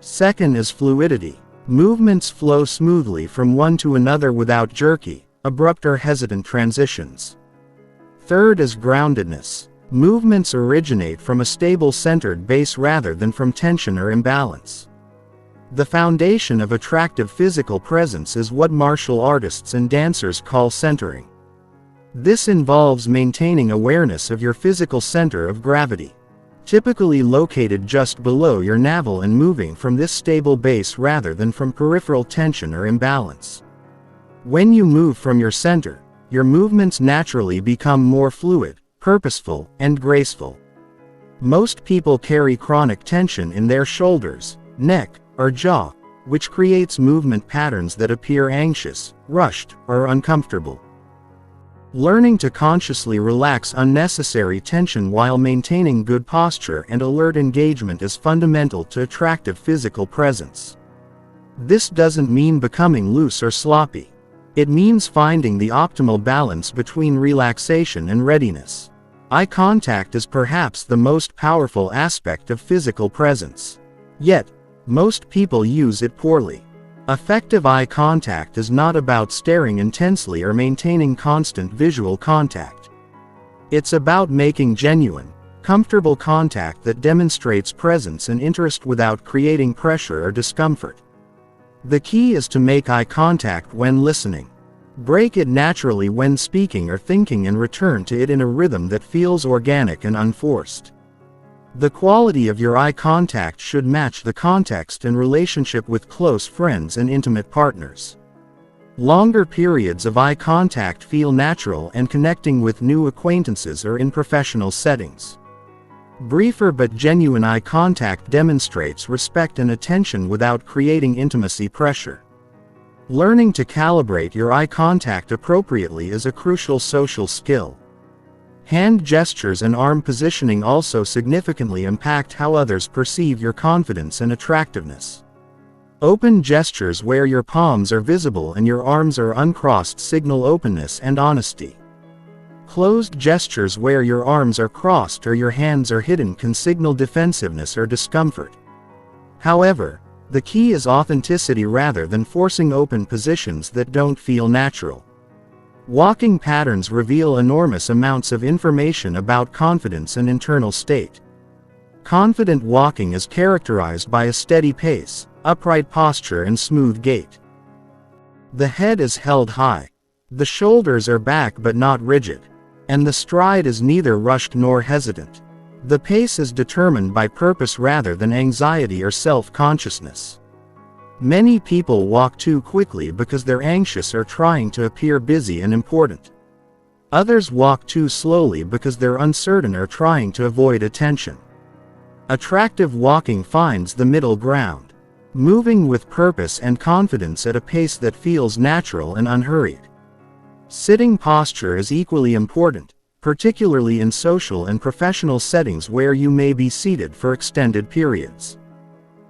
Second is fluidity. Movements flow smoothly from one to another without jerky, abrupt or hesitant transitions. Third is groundedness. Movements originate from a stable centered base rather than from tension or imbalance. The foundation of attractive physical presence is what martial artists and dancers call centering. This involves maintaining awareness of your physical center of gravity, typically located just below your navel, and moving from this stable base rather than from peripheral tension or imbalance. When you move from your center, your movements naturally become more fluid, purposeful, and graceful. Most people carry chronic tension in their shoulders, neck, or jaw, which creates movement patterns that appear anxious, rushed, or uncomfortable. Learning to consciously relax unnecessary tension while maintaining good posture and alert engagement is fundamental to attractive physical presence. This doesn't mean becoming loose or sloppy. It means finding the optimal balance between relaxation and readiness. Eye contact is perhaps the most powerful aspect of physical presence. Yet, most people use it poorly. Effective eye contact is not about staring intensely or maintaining constant visual contact. It's about making genuine, comfortable contact that demonstrates presence and interest without creating pressure or discomfort. The key is to make eye contact when listening. Break it naturally when speaking or thinking and return to it in a rhythm that feels organic and unforced. The quality of your eye contact should match the context and relationship with close friends and intimate partners. Longer periods of eye contact feel natural and connecting with new acquaintances or in professional settings. Briefer but genuine eye contact demonstrates respect and attention without creating intimacy pressure. Learning to calibrate your eye contact appropriately is a crucial social skill. Hand gestures and arm positioning also significantly impact how others perceive your confidence and attractiveness. Open gestures where your palms are visible and your arms are uncrossed signal openness and honesty. Closed gestures where your arms are crossed or your hands are hidden can signal defensiveness or discomfort. However, the key is authenticity rather than forcing open positions that don't feel natural. Walking patterns reveal enormous amounts of information about confidence and internal state. Confident walking is characterized by a steady pace, upright posture and smooth gait. The head is held high. The shoulders are back but not rigid. And the stride is neither rushed nor hesitant. The pace is determined by purpose rather than anxiety or self-consciousness. Many people walk too quickly because they're anxious or trying to appear busy and important. Others walk too slowly because they're uncertain or trying to avoid attention. Attractive walking finds the middle ground, moving with purpose and confidence at a pace that feels natural and unhurried. Sitting posture is equally important, particularly in social and professional settings where you may be seated for extended periods.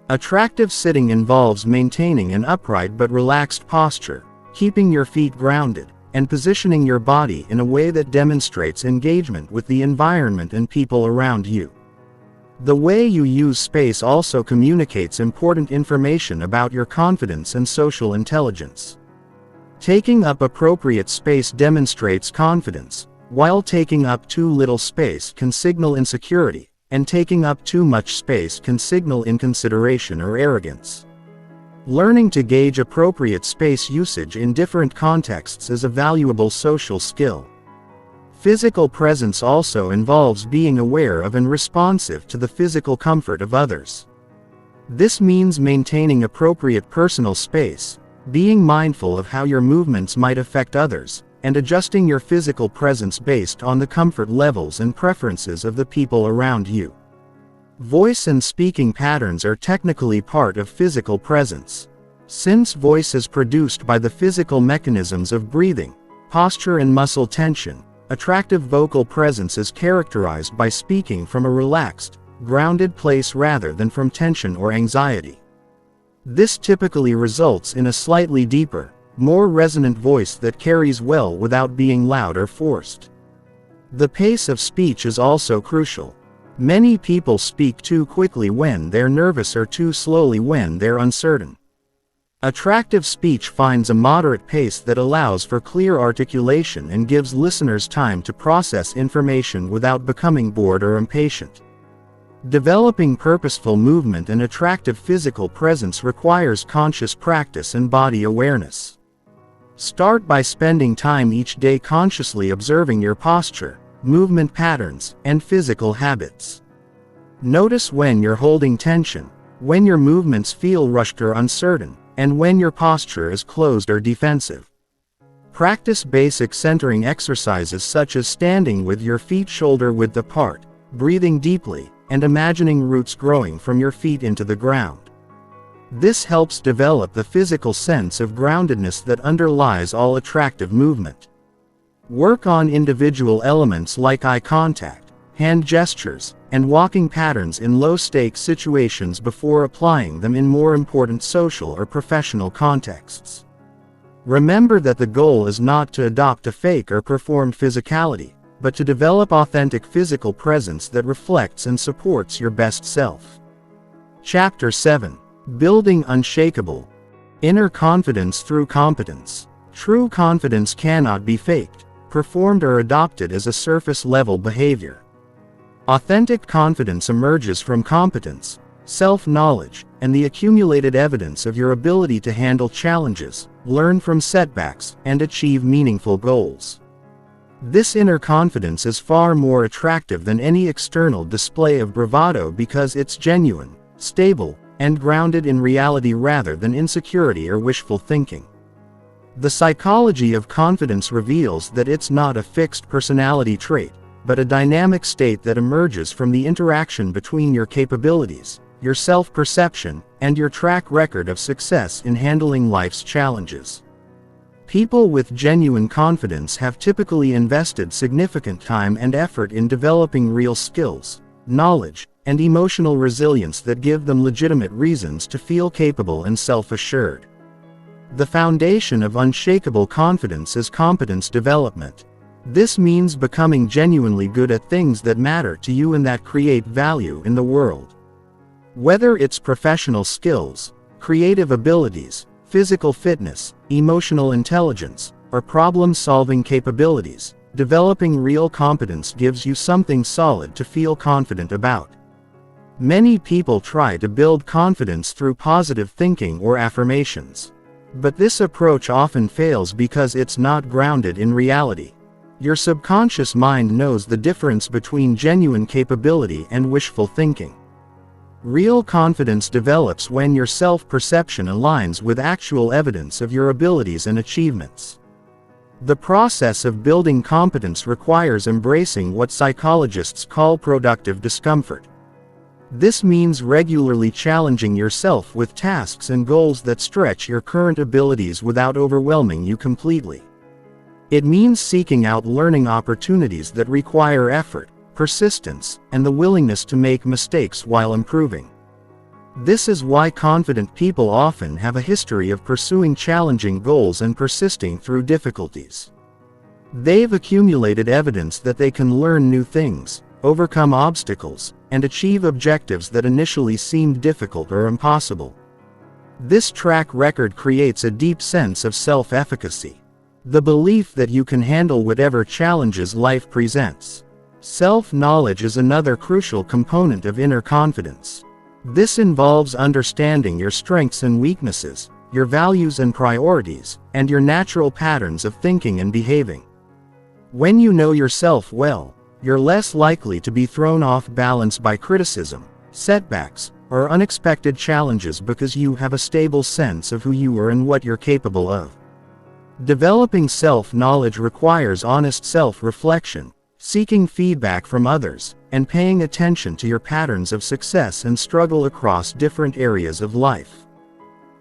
Attractive sitting involves maintaining an upright but relaxed posture, keeping your feet grounded, and positioning your body in a way that demonstrates engagement with the environment and people around you. The way you use space also communicates important information about your confidence and social intelligence. Taking up appropriate space demonstrates confidence, while taking up too little space can signal insecurity, and taking up too much space can signal inconsideration or arrogance. Learning to gauge appropriate space usage in different contexts is a valuable social skill. Physical presence also involves being aware of and responsive to the physical comfort of others. This means maintaining appropriate personal space, being mindful of how your movements might affect others, and adjusting your physical presence based on the comfort levels and preferences of the people around you. Voice and speaking patterns are technically part of physical presence. Since voice is produced by the physical mechanisms of breathing, posture and muscle tension, attractive vocal presence is characterized by speaking from a relaxed, grounded place rather than from tension or anxiety. This typically results in a slightly deeper, more resonant voice that carries well without being loud or forced. The pace of speech is also crucial. Many people speak too quickly when they're nervous or too slowly when they're uncertain. Attractive speech finds a moderate pace that allows for clear articulation and gives listeners time to process information without becoming bored or impatient. Developing purposeful movement and attractive physical presence requires conscious practice and body awareness. Start by spending time each day consciously observing your posture, movement patterns, and physical habits. Notice when you're holding tension, when your movements feel rushed or uncertain, and when your posture is closed or defensive. Practice basic centering exercises such as standing with your feet shoulder-width apart, breathing deeply, and imagining roots growing from your feet into the ground. This helps develop the physical sense of groundedness that underlies all attractive movement. Work on individual elements like eye contact, hand gestures, and walking patterns in low-stakes situations before applying them in more important social or professional contexts. Remember that the goal is not to adopt a fake or performed physicality, but to develop authentic physical presence that reflects and supports your best self. Chapter 7. Building Unshakable. Inner Confidence Through Competence. True confidence cannot be faked, performed or adopted as a surface-level behavior. Authentic confidence emerges from competence, self-knowledge, and the accumulated evidence of your ability to handle challenges, learn from setbacks, and achieve meaningful goals. This inner confidence is far more attractive than any external display of bravado because it's genuine, stable, and grounded in reality rather than insecurity or wishful thinking. The psychology of confidence reveals that it's not a fixed personality trait, but a dynamic state that emerges from the interaction between your capabilities, your self-perception, and your track record of success in handling life's challenges. People with genuine confidence have typically invested significant time and effort in developing real skills, knowledge, and emotional resilience that give them legitimate reasons to feel capable and self-assured. The foundation of unshakable confidence is competence development. This means becoming genuinely good at things that matter to you and that create value in the world. Whether it's professional skills, creative abilities, physical fitness, emotional intelligence, or problem-solving capabilities, developing real competence gives you something solid to feel confident about. Many people try to build confidence through positive thinking or affirmations. But this approach often fails because it's not grounded in reality. Your subconscious mind knows the difference between genuine capability and wishful thinking. Real confidence develops when your self-perception aligns with actual evidence of your abilities and achievements. The process of building competence requires embracing what psychologists call productive discomfort. This means regularly challenging yourself with tasks and goals that stretch your current abilities without overwhelming you completely. It means seeking out learning opportunities that require effort, persistence, and the willingness to make mistakes while improving. This is why confident people often have a history of pursuing challenging goals and persisting through difficulties. They've accumulated evidence that they can learn new things, overcome obstacles, and achieve objectives that initially seemed difficult or impossible. This track record creates a deep sense of self-efficacy. The belief that you can handle whatever challenges life presents. Self-knowledge is another crucial component of inner confidence. This involves understanding your strengths and weaknesses, your values and priorities, and your natural patterns of thinking and behaving. When you know yourself well, you're less likely to be thrown off balance by criticism, setbacks, or unexpected challenges because you have a stable sense of who you are and what you're capable of. Developing self-knowledge requires honest self-reflection, seeking feedback from others, and paying attention to your patterns of success and struggle across different areas of life.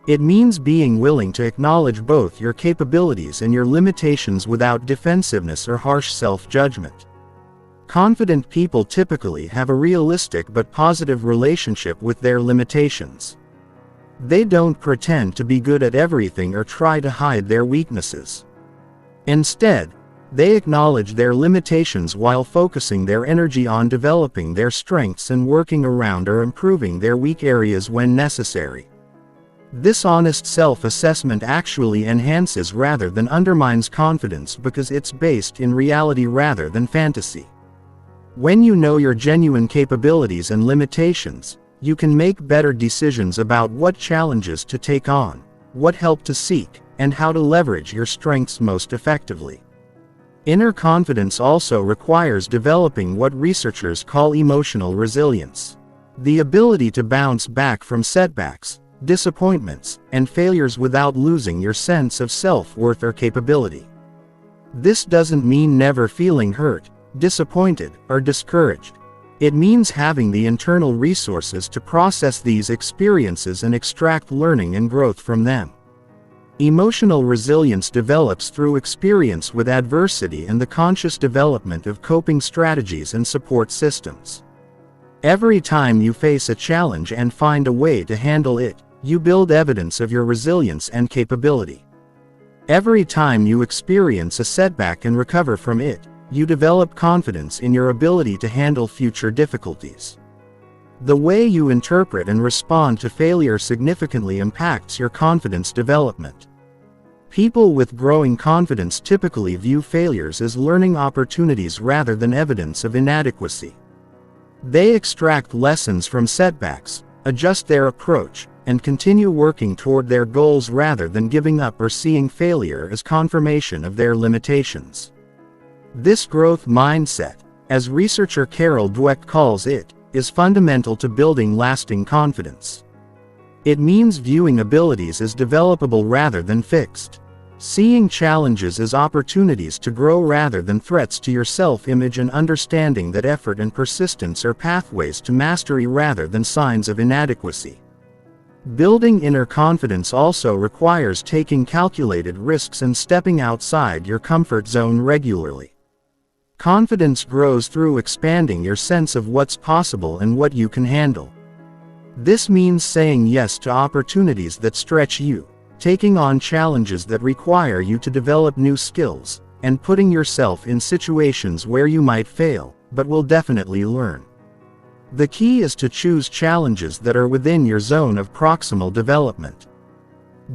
It means being willing to acknowledge both your capabilities and your limitations without defensiveness or harsh self-judgment. Confident people typically have a realistic but positive relationship with their limitations. They don't pretend to be good at everything or try to hide their weaknesses. Instead, they acknowledge their limitations while focusing their energy on developing their strengths and working around or improving their weak areas when necessary. This honest self-assessment actually enhances rather than undermines confidence because it's based in reality rather than fantasy. When you know your genuine capabilities and limitations, you can make better decisions about what challenges to take on, what help to seek, and how to leverage your strengths most effectively. Inner confidence also requires developing what researchers call emotional resilience. The ability to bounce back from setbacks, disappointments, and failures without losing your sense of self-worth or capability. This doesn't mean never feeling hurt, disappointed, or discouraged. It means having the internal resources to process these experiences and extract learning and growth from them. Emotional resilience develops through experience with adversity and the conscious development of coping strategies and support systems. Every time you face a challenge and find a way to handle it, you build evidence of your resilience and capability. Every time you experience a setback and recover from it, you develop confidence in your ability to handle future difficulties. The way you interpret and respond to failure significantly impacts your confidence development. People with growing confidence typically view failures as learning opportunities rather than evidence of inadequacy. They extract lessons from setbacks, adjust their approach, and continue working toward their goals rather than giving up or seeing failure as confirmation of their limitations. This growth mindset, as researcher Carol Dweck calls it, is fundamental to building lasting confidence. It means viewing abilities as developable rather than fixed. Seeing challenges as opportunities to grow rather than threats to your self-image, and understanding that effort and persistence are pathways to mastery rather than signs of inadequacy. Building inner confidence also requires taking calculated risks and stepping outside your comfort zone regularly. Confidence grows through expanding your sense of what's possible and what you can handle. This means saying yes to opportunities that stretch you, taking on challenges that require you to develop new skills, and putting yourself in situations where you might fail, but will definitely learn. The key is to choose challenges that are within your zone of proximal development.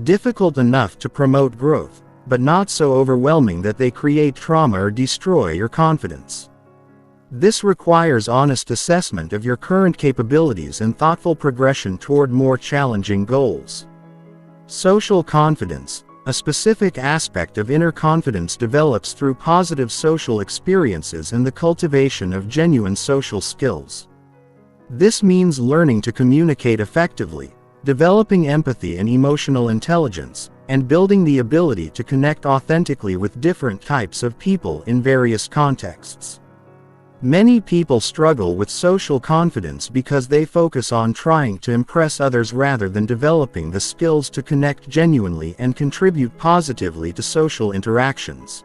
Difficult enough to promote growth, but not so overwhelming that they create trauma or destroy your confidence. This requires honest assessment of your current capabilities and thoughtful progression toward more challenging goals. Social confidence, a specific aspect of inner confidence, develops through positive social experiences and the cultivation of genuine social skills. This means learning to communicate effectively, developing empathy and emotional intelligence, and building the ability to connect authentically with different types of people in various contexts. Many people struggle with social confidence because they focus on trying to impress others rather than developing the skills to connect genuinely and contribute positively to social interactions.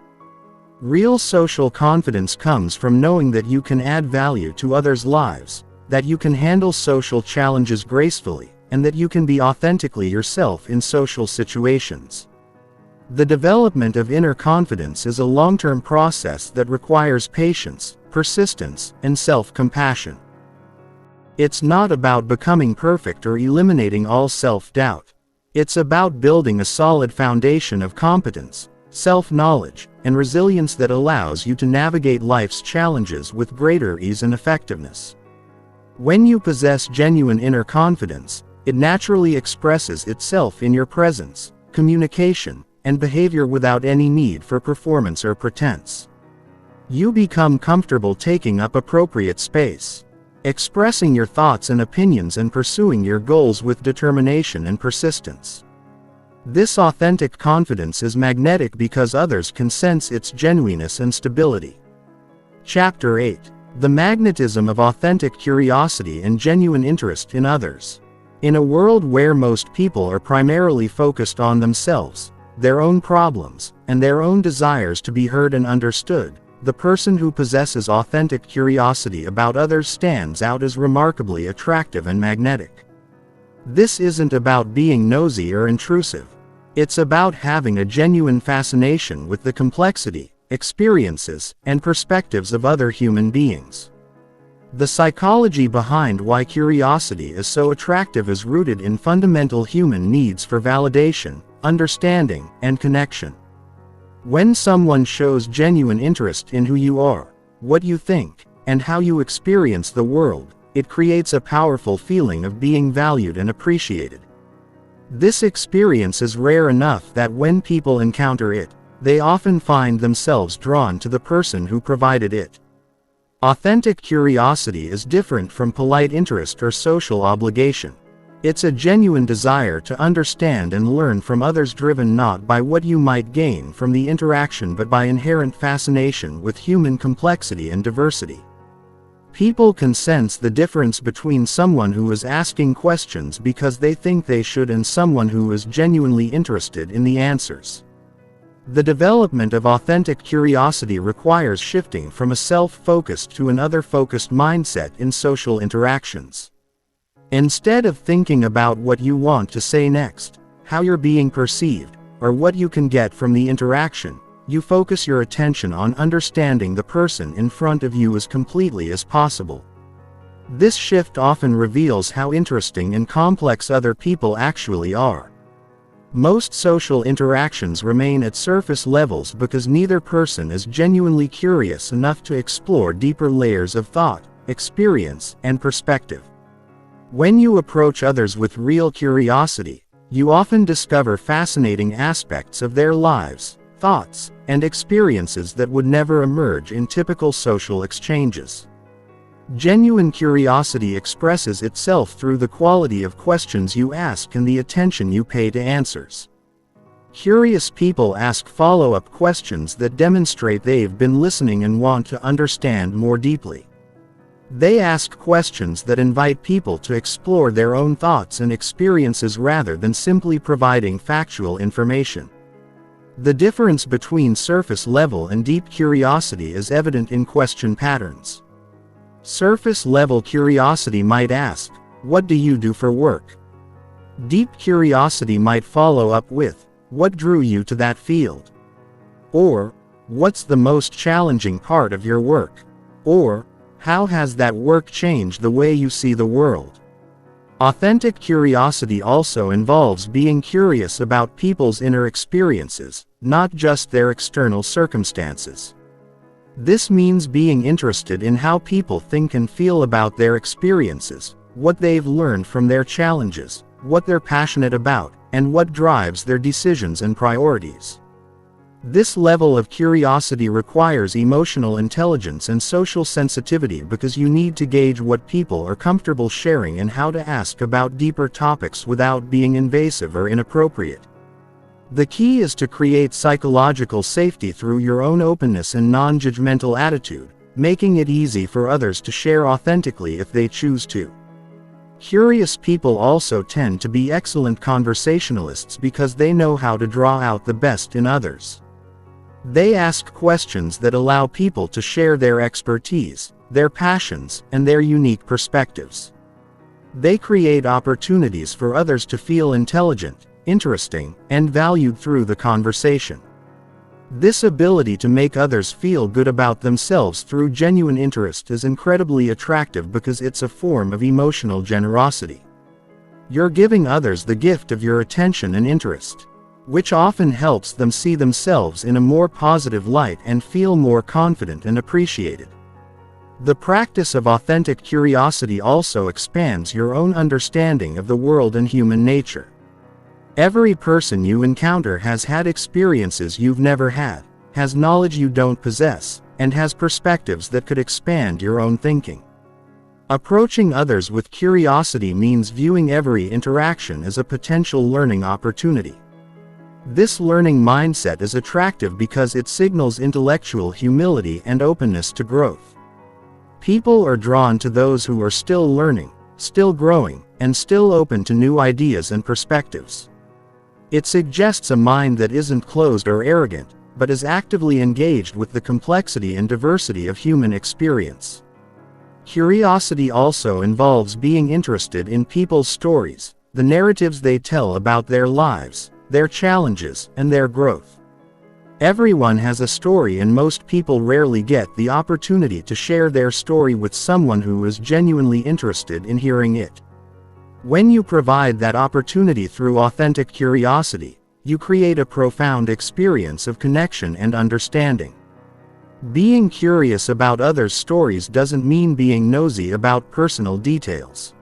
Real social confidence comes from knowing that you can add value to others' lives, that you can handle social challenges gracefully, and that you can be authentically yourself in social situations. The development of inner confidence is a long-term process that requires patience, persistence, and self-compassion. It's not about becoming perfect or eliminating all self-doubt. It's about building a solid foundation of competence, self-knowledge, and resilience that allows you to navigate life's challenges with greater ease and effectiveness. When you possess genuine inner confidence, it naturally expresses itself in your presence, communication, and behavior without any need for performance or pretense. You become comfortable taking up appropriate space, expressing your thoughts and opinions, and pursuing your goals with determination and persistence. This authentic confidence is magnetic because others can sense its genuineness and stability. Chapter 8. The magnetism of authentic curiosity and genuine interest in others. In a world where most people are primarily focused on themselves, their own problems, and their own desires to be heard and understood, the person who possesses authentic curiosity about others stands out as remarkably attractive and magnetic. This isn't about being nosy or intrusive. It's about having a genuine fascination with the complexity, experiences, and perspectives of other human beings. The psychology behind why curiosity is so attractive is rooted in fundamental human needs for validation, understanding, and connection. When someone shows genuine interest in who you are, what you think, and how you experience the world, it creates a powerful feeling of being valued and appreciated. This experience is rare enough that when people encounter it, they often find themselves drawn to the person who provided it. Authentic curiosity is different from polite interest or social obligation. It's a genuine desire to understand and learn from others, driven not by what you might gain from the interaction but by inherent fascination with human complexity and diversity. People can sense the difference between someone who is asking questions because they think they should and someone who is genuinely interested in the answers. The development of authentic curiosity requires shifting from a self-focused to an other-focused mindset in social interactions. Instead of thinking about what you want to say next, how you're being perceived, or what you can get from the interaction, you focus your attention on understanding the person in front of you as completely as possible. This shift often reveals how interesting and complex other people actually are. Most social interactions remain at surface levels because neither person is genuinely curious enough to explore deeper layers of thought, experience, and perspective. When you approach others with real curiosity, you often discover fascinating aspects of their lives, thoughts, and experiences that would never emerge in typical social exchanges. Genuine curiosity expresses itself through the quality of questions you ask and the attention you pay to answers. Curious people ask follow-up questions that demonstrate they've been listening and want to understand more deeply. They ask questions that invite people to explore their own thoughts and experiences rather than simply providing factual information. The difference between surface-level and deep curiosity is evident in question patterns. Surface-level curiosity might ask, "What do you do for work?" Deep curiosity might follow up with, "What drew you to that field?" Or, "What's the most challenging part of your work?" Or, "How has that work changed the way you see the world?" Authentic curiosity also involves being curious about people's inner experiences, not just their external circumstances. This means being interested in how people think and feel about their experiences, what they've learned from their challenges, what they're passionate about, and what drives their decisions and priorities. This level of curiosity requires emotional intelligence and social sensitivity because you need to gauge what people are comfortable sharing and how to ask about deeper topics without being invasive or inappropriate. The key is to create psychological safety through your own openness and non-judgmental attitude, making it easy for others to share authentically if they choose to. Curious people also tend to be excellent conversationalists because they know how to draw out the best in others. They ask questions that allow people to share their expertise, their passions, and their unique perspectives. They create opportunities for others to feel intelligent, interesting, and valued through the conversation. This ability to make others feel good about themselves through genuine interest is incredibly attractive because it's a form of emotional generosity. You're giving others the gift of your attention and interest, which often helps them see themselves in a more positive light and feel more confident and appreciated. The practice of authentic curiosity also expands your own understanding of the world and human nature. Every person you encounter has had experiences you've never had, has knowledge you don't possess, and has perspectives that could expand your own thinking. Approaching others with curiosity means viewing every interaction as a potential learning opportunity. This learning mindset is attractive because it signals intellectual humility and openness to growth. People are drawn to those who are still learning, still growing, and still open to new ideas and perspectives. It suggests a mind that isn't closed or arrogant, but is actively engaged with the complexity and diversity of human experience. Curiosity also involves being interested in people's stories, the narratives they tell about their lives, their challenges, and their growth. Everyone has a story, and most people rarely get the opportunity to share their story with someone who is genuinely interested in hearing it. When you provide that opportunity through authentic curiosity, you create a profound experience of connection and understanding. Being curious about others' stories doesn't mean being nosy about personal details.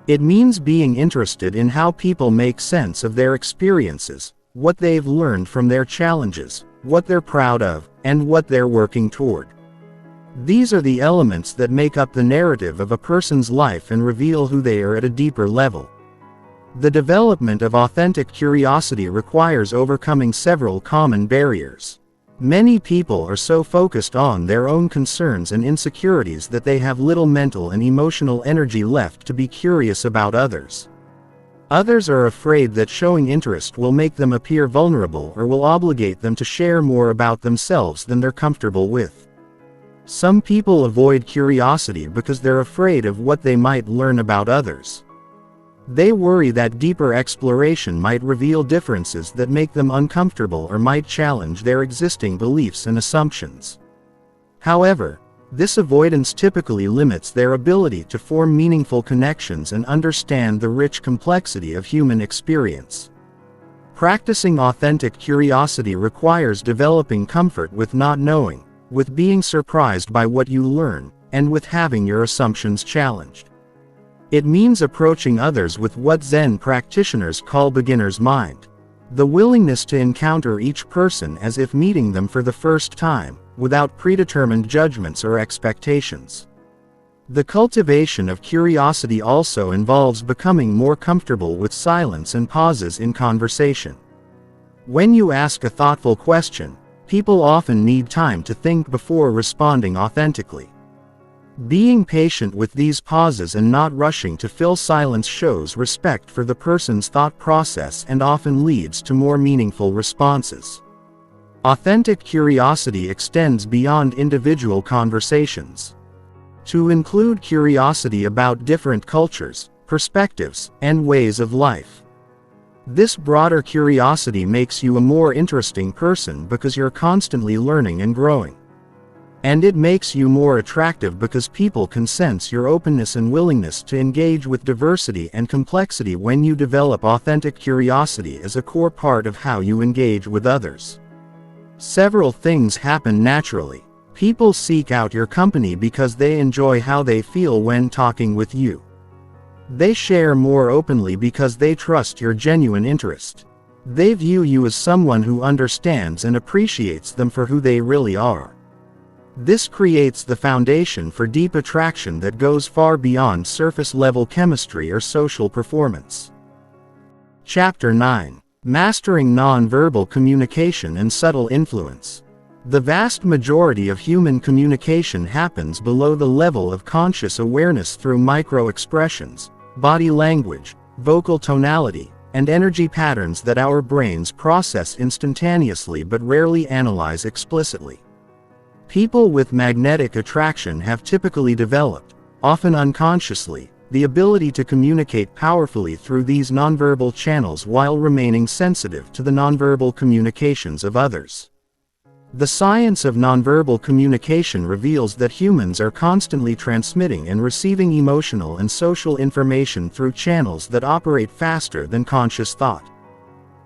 It means being interested in how people make sense of their experiences, what they've learned from their challenges, what they're proud of, and what they're working toward. These are the elements that make up the narrative of a person's life and reveal who they are at a deeper level. The development of authentic curiosity requires overcoming several common barriers. Many people are so focused on their own concerns and insecurities that they have little mental and emotional energy left to be curious about others. Others are afraid that showing interest will make them appear vulnerable or will obligate them to share more about themselves than they're comfortable with. Some people avoid curiosity because they're afraid of what they might learn about others. They worry that deeper exploration might reveal differences that make them uncomfortable or might challenge their existing beliefs and assumptions. However, this avoidance typically limits their ability to form meaningful connections and understand the rich complexity of human experience. Practicing authentic curiosity requires developing comfort with not knowing, with being surprised by what you learn, and with having your assumptions challenged. It means approaching others with what Zen practitioners call beginner's mind. The willingness to encounter each person as if meeting them for the first time, without predetermined judgments or expectations. The cultivation of curiosity also involves becoming more comfortable with silence and pauses in conversation. When you ask a thoughtful question, people often need time to think before responding authentically. Being patient with these pauses and not rushing to fill silence shows respect for the person's thought process and often leads to more meaningful responses. Authentic curiosity extends beyond individual conversations. To include curiosity about different cultures, perspectives, and ways of life. This broader curiosity makes you a more interesting person because you're constantly learning and growing. And it makes you more attractive because people can sense your openness and willingness to engage with diversity and complexity. When you develop authentic curiosity as a core part of how you engage with others, several things happen naturally. People seek out your company because they enjoy how they feel when talking with you. They share more openly because they trust your genuine interest. They view you as someone who understands and appreciates them for who they really are. This creates the foundation for deep attraction that goes far beyond surface-level chemistry or social performance. Chapter 9. Mastering Nonverbal Communication and Subtle Influence. The vast majority of human communication happens below the level of conscious awareness through micro-expressions, body language, vocal tonality, and energy patterns that our brains process instantaneously but rarely analyze explicitly. People with magnetic attraction have typically developed, often unconsciously, the ability to communicate powerfully through these nonverbal channels while remaining sensitive to the nonverbal communications of others. The science of nonverbal communication reveals that humans are constantly transmitting and receiving emotional and social information through channels that operate faster than conscious thought.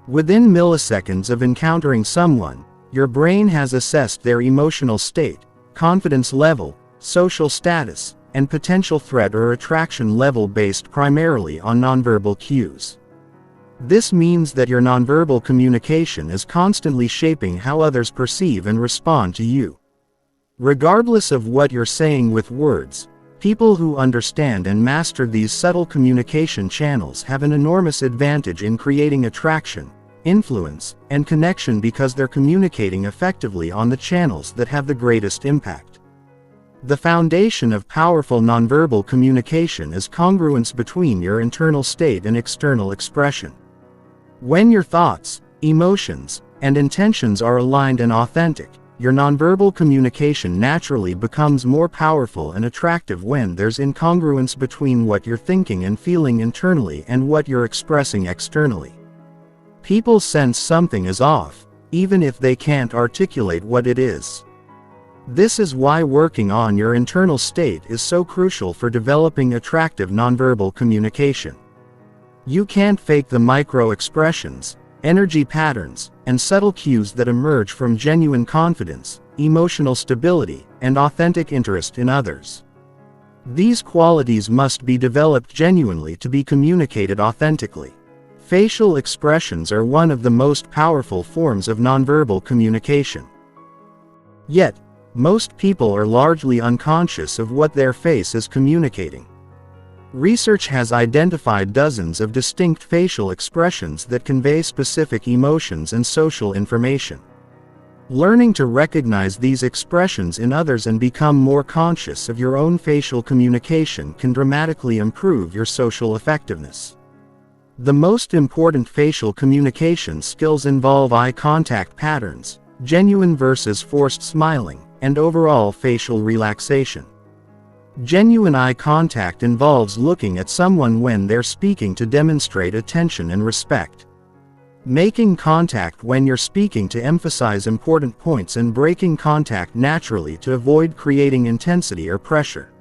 Within milliseconds of encountering someone, your brain has assessed their emotional state, confidence level, social status, and potential threat or attraction level based primarily on nonverbal cues. This means that your nonverbal communication is constantly shaping how others perceive and respond to you. Regardless of what you're saying with words, people who understand and master these subtle communication channels have an enormous advantage in creating attraction, influence, and connection because they're communicating effectively on the channels that have the greatest impact. The foundation of powerful nonverbal communication is congruence between your internal state and external expression. When your thoughts, emotions, and intentions are aligned and authentic, your nonverbal communication naturally becomes more powerful and attractive. When there's incongruence between what you're thinking and feeling internally and what you're expressing externally, people sense something is off, even if they can't articulate what it is. This is why working on your internal state is so crucial for developing attractive nonverbal communication. You can't fake the micro-expressions, energy patterns, and subtle cues that emerge from genuine confidence, emotional stability, and authentic interest in others. These qualities must be developed genuinely to be communicated authentically. Facial expressions are one of the most powerful forms of nonverbal communication. Yet, most people are largely unconscious of what their face is communicating. Research has identified dozens of distinct facial expressions that convey specific emotions and social information. Learning to recognize these expressions in others and become more conscious of your own facial communication can dramatically improve your social effectiveness. The most important facial communication skills involve eye contact patterns, genuine versus forced smiling, and overall facial relaxation. Genuine eye contact involves looking at someone when they're speaking to demonstrate attention and respect. Making contact when you're speaking to emphasize important points and breaking contact naturally to avoid creating intensity or pressure.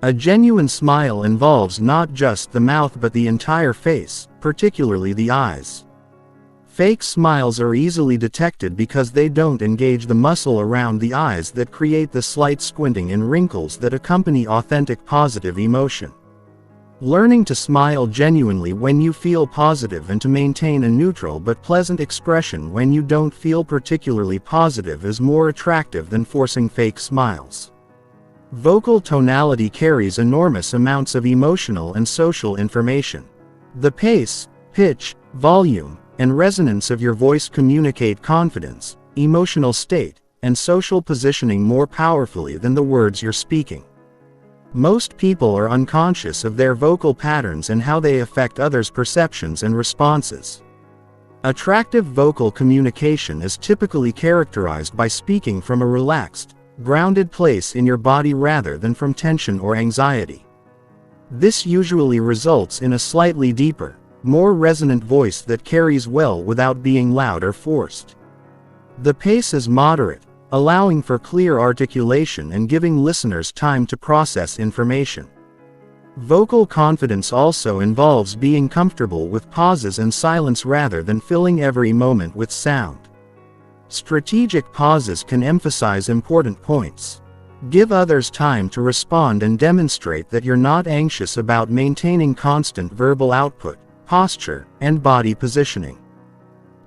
A genuine smile involves not just the mouth but the entire face, particularly the eyes. Fake smiles are easily detected because they don't engage the muscle around the eyes that create the slight squinting and wrinkles that accompany authentic positive emotion. Learning to smile genuinely when you feel positive and to maintain a neutral but pleasant expression when you don't feel particularly positive is more attractive than forcing fake smiles. Vocal tonality carries enormous amounts of emotional and social information. The pace, pitch, volume, and resonance of your voice communicate confidence, emotional state, and social positioning more powerfully than the words you're speaking. Most people are unconscious of their vocal patterns and how they affect others' perceptions and responses. Attractive vocal communication is typically characterized by speaking from a relaxed, grounded place in your body rather than from tension or anxiety. This usually results in a slightly deeper, more resonant voice that carries well without being loud or forced. The pace is moderate, allowing for clear articulation and giving listeners time to process information. Vocal confidence also involves being comfortable with pauses and silence rather than filling every moment with sound. Strategic pauses can emphasize important points. Give others time to respond and demonstrate that you're not anxious about maintaining constant verbal output, posture, and body positioning.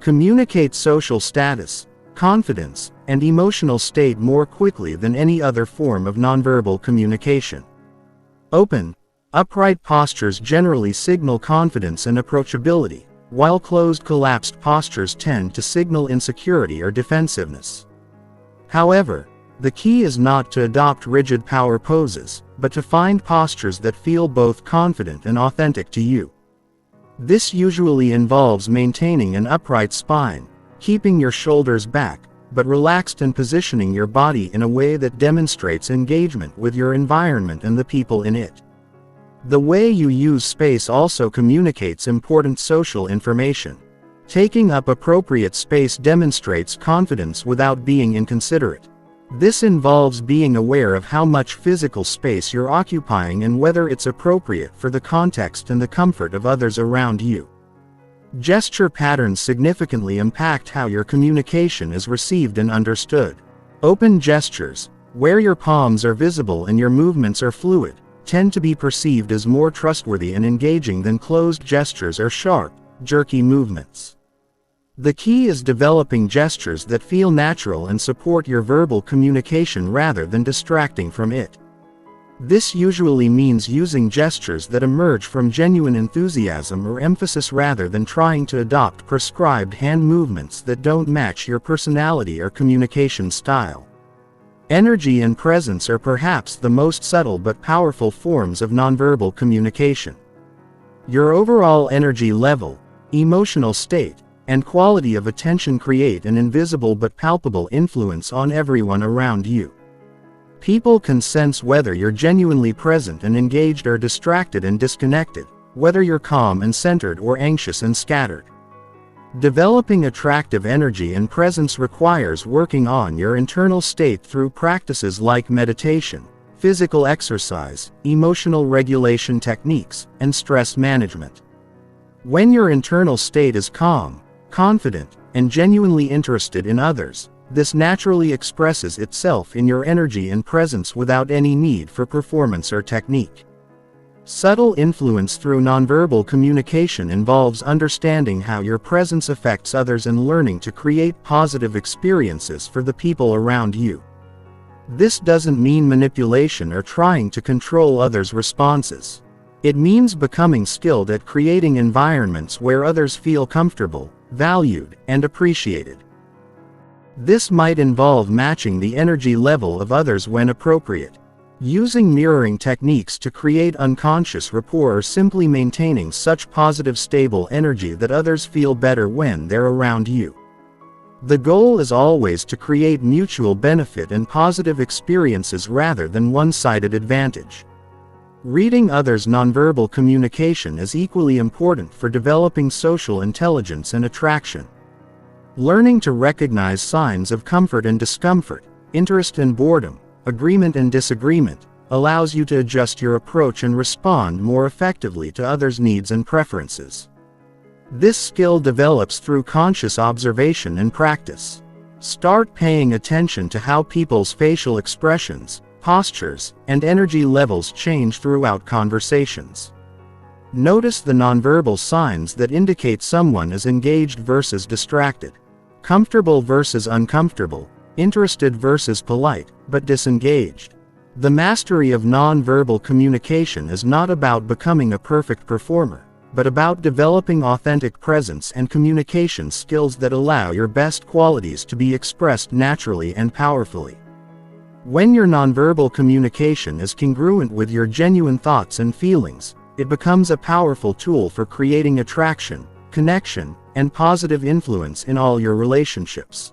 Communicate social status, confidence, and emotional state more quickly than any other form of nonverbal communication. Open, upright postures generally signal confidence and approachability, while closed, collapsed postures tend to signal insecurity or defensiveness. However, the key is not to adopt rigid power poses, but to find postures that feel both confident and authentic to you. This usually involves maintaining an upright spine, keeping your shoulders back, but relaxed, and positioning your body in a way that demonstrates engagement with your environment and the people in it. The way you use space also communicates important social information. Taking up appropriate space demonstrates confidence without being inconsiderate. This involves being aware of how much physical space you're occupying and whether it's appropriate for the context and the comfort of others around you. Gesture patterns significantly impact how your communication is received and understood. Open gestures, where your palms are visible and your movements are fluid, tend to be perceived as more trustworthy and engaging than closed gestures or sharp, jerky movements. The key is developing gestures that feel natural and support your verbal communication rather than distracting from it. This usually means using gestures that emerge from genuine enthusiasm or emphasis rather than trying to adopt prescribed hand movements that don't match your personality or communication style. Energy and presence are perhaps the most subtle but powerful forms of nonverbal communication. Your overall energy level, emotional state, and quality of attention create an invisible but palpable influence on everyone around you. People can sense whether you're genuinely present and engaged or distracted and disconnected, whether you're calm and centered or anxious and scattered. Developing attractive energy and presence requires working on your internal state through practices like meditation, physical exercise, emotional regulation techniques, and stress management. When your internal state is calm, confident, and genuinely interested in others, this naturally expresses itself in your energy and presence without any need for performance or technique. Subtle influence through nonverbal communication involves understanding how your presence affects others and learning to create positive experiences for the people around you. This doesn't mean manipulation or trying to control others' responses. It means becoming skilled at creating environments where others feel comfortable, valued, and appreciated. This might involve matching the energy level of others when appropriate, using mirroring techniques to create unconscious rapport, or simply maintaining such positive, stable energy that others feel better when they're around you. The goal is always to create mutual benefit and positive experiences rather than one-sided advantage. Reading others' nonverbal communication is equally important for developing social intelligence and attraction. Learning to recognize signs of comfort and discomfort, interest and boredom, agreement and disagreement, allows you to adjust your approach and respond more effectively to others' needs and preferences. This skill develops through conscious observation and practice. Start paying attention to how people's facial expressions, postures, and energy levels change throughout conversations. Notice the nonverbal signs that indicate someone is engaged versus distracted, comfortable versus uncomfortable, interested versus polite, but disengaged. The mastery of nonverbal communication is not about becoming a perfect performer, but about developing authentic presence and communication skills that allow your best qualities to be expressed naturally and powerfully. When your nonverbal communication is congruent with your genuine thoughts and feelings, it becomes a powerful tool for creating attraction, connection, and positive influence in all your relationships.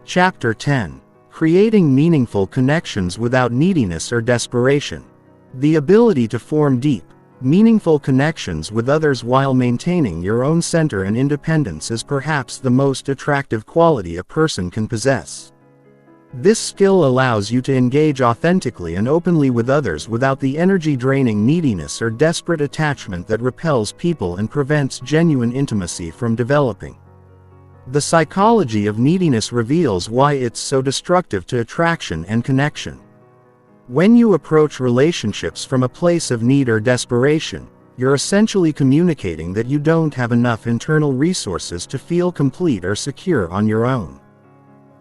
Chapter 10. Creating meaningful connections without neediness or desperation. The ability to form deep, meaningful connections with others while maintaining your own center and independence is perhaps the most attractive quality a person can possess. This skill allows you to engage authentically and openly with others without the energy-draining neediness or desperate attachment that repels people and prevents genuine intimacy from developing. The psychology of neediness reveals why it's so destructive to attraction and connection. When you approach relationships from a place of need or desperation, you're essentially communicating that you don't have enough internal resources to feel complete or secure on your own.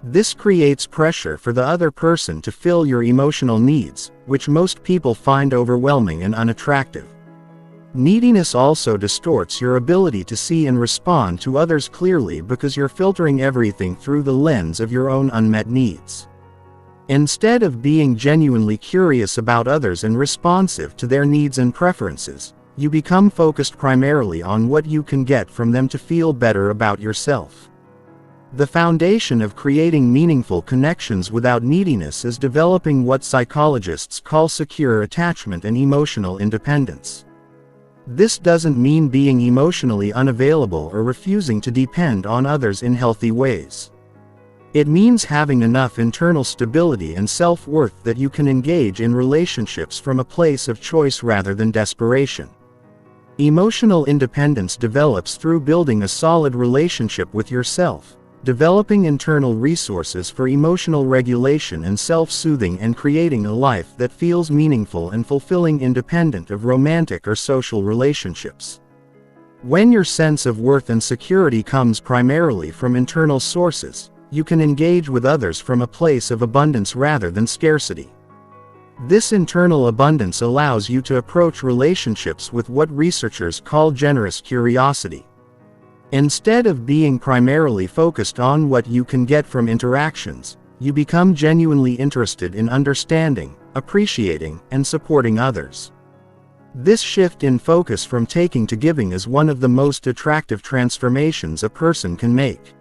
This creates pressure for the other person to fill your emotional needs, which most people find overwhelming and unattractive. Neediness also distorts your ability to see and respond to others clearly because you're filtering everything through the lens of your own unmet needs. Instead of being genuinely curious about others and responsive to their needs and preferences, you become focused primarily on what you can get from them to feel better about yourself. The foundation of creating meaningful connections without neediness is developing what psychologists call secure attachment and emotional independence. This doesn't mean being emotionally unavailable or refusing to depend on others in healthy ways. It means having enough internal stability and self-worth that you can engage in relationships from a place of choice rather than desperation. Emotional independence develops through building a solid relationship with yourself, developing internal resources for emotional regulation and self-soothing, and creating a life that feels meaningful and fulfilling independent of romantic or social relationships. When your sense of worth and security comes primarily from internal sources, you can engage with others from a place of abundance rather than scarcity. This internal abundance allows you to approach relationships with what researchers call generous curiosity. Instead of being primarily focused on what you can get from interactions, you become genuinely interested in understanding, appreciating, and supporting others. This shift in focus from taking to giving is one of the most attractive transformations a person can make.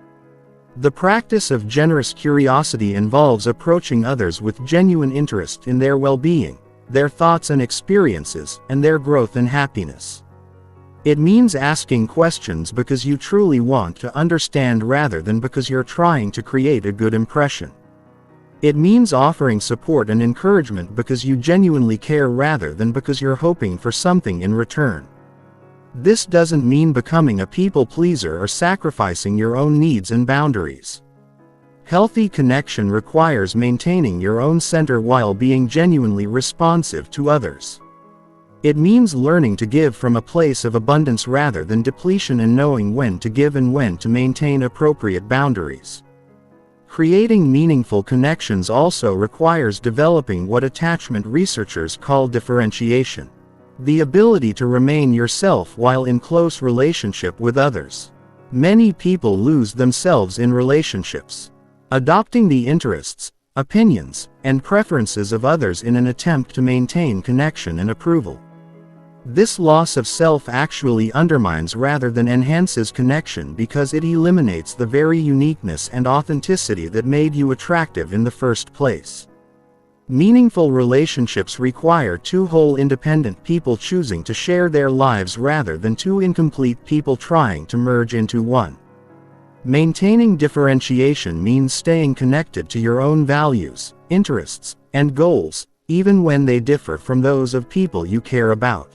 The practice of generous curiosity involves approaching others with genuine interest in their well-being, their thoughts and experiences, and their growth and happiness. It means asking questions because you truly want to understand rather than because you're trying to create a good impression. It means offering support and encouragement because you genuinely care rather than because you're hoping for something in return. This doesn't mean becoming a people pleaser or sacrificing your own needs and boundaries. Healthy connection requires maintaining your own center while being genuinely responsive to others. It means learning to give from a place of abundance rather than depletion, and knowing when to give and when to maintain appropriate boundaries. Creating meaningful connections also requires developing what attachment researchers call differentiation. The ability to remain yourself while in close relationship with others. Many people lose themselves in relationships, adopting the interests, opinions, and preferences of others in an attempt to maintain connection and approval. This loss of self actually undermines rather than enhances connection because it eliminates the very uniqueness and authenticity that made you attractive in the first place. Meaningful relationships require two whole independent people choosing to share their lives rather than two incomplete people trying to merge into one. Maintaining differentiation means staying connected to your own values, interests, and goals, even when they differ from those of people you care about.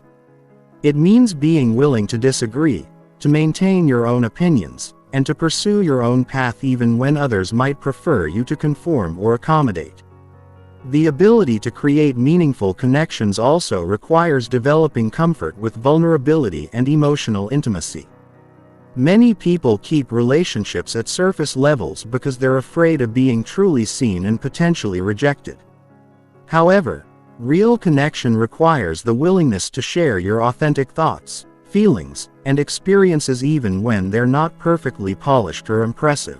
It means being willing to disagree, to maintain your own opinions, and to pursue your own path even when others might prefer you to conform or accommodate. The ability to create meaningful connections also requires developing comfort with vulnerability and emotional intimacy. Many people keep relationships at surface levels because they're afraid of being truly seen and potentially rejected. However, real connection requires the willingness to share your authentic thoughts, feelings, and experiences even when they're not perfectly polished or impressive.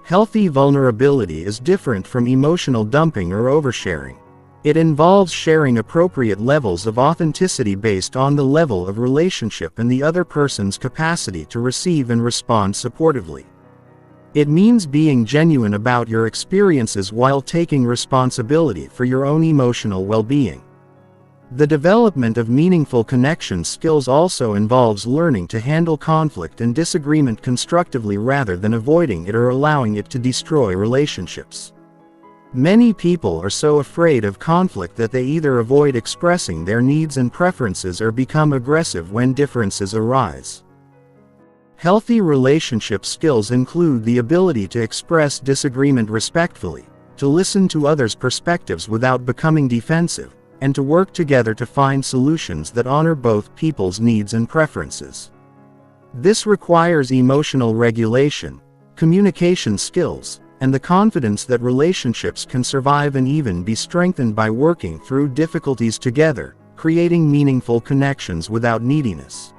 Healthy vulnerability is different from emotional dumping or oversharing. It involves sharing appropriate levels of authenticity based on the level of relationship and the other person's capacity to receive and respond supportively. It means being genuine about your experiences while taking responsibility for your own emotional well-being. The development of meaningful connection skills also involves learning to handle conflict and disagreement constructively rather than avoiding it or allowing it to destroy relationships. Many people are so afraid of conflict that they either avoid expressing their needs and preferences or become aggressive when differences arise. Healthy relationship skills include the ability to express disagreement respectfully, to listen to others' perspectives without becoming defensive, and to work together to find solutions that honor both people's needs and preferences. This requires emotional regulation, communication skills, and the confidence that relationships can survive and even be strengthened by working through difficulties together, creating meaningful connections without neediness.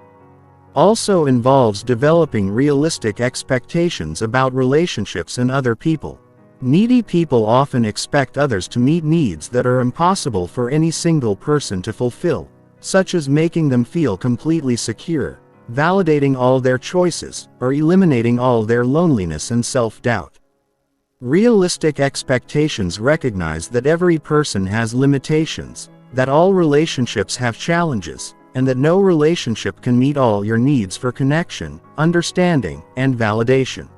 Also involves developing realistic expectations about relationships and other people. Needy people often expect others to meet needs that are impossible for any single person to fulfill, such as making them feel completely secure, validating all their choices, or eliminating all their loneliness and self-doubt. Realistic expectations recognize that every person has limitations, that all relationships have challenges, and that no relationship can meet all your needs for connection, understanding, and validation.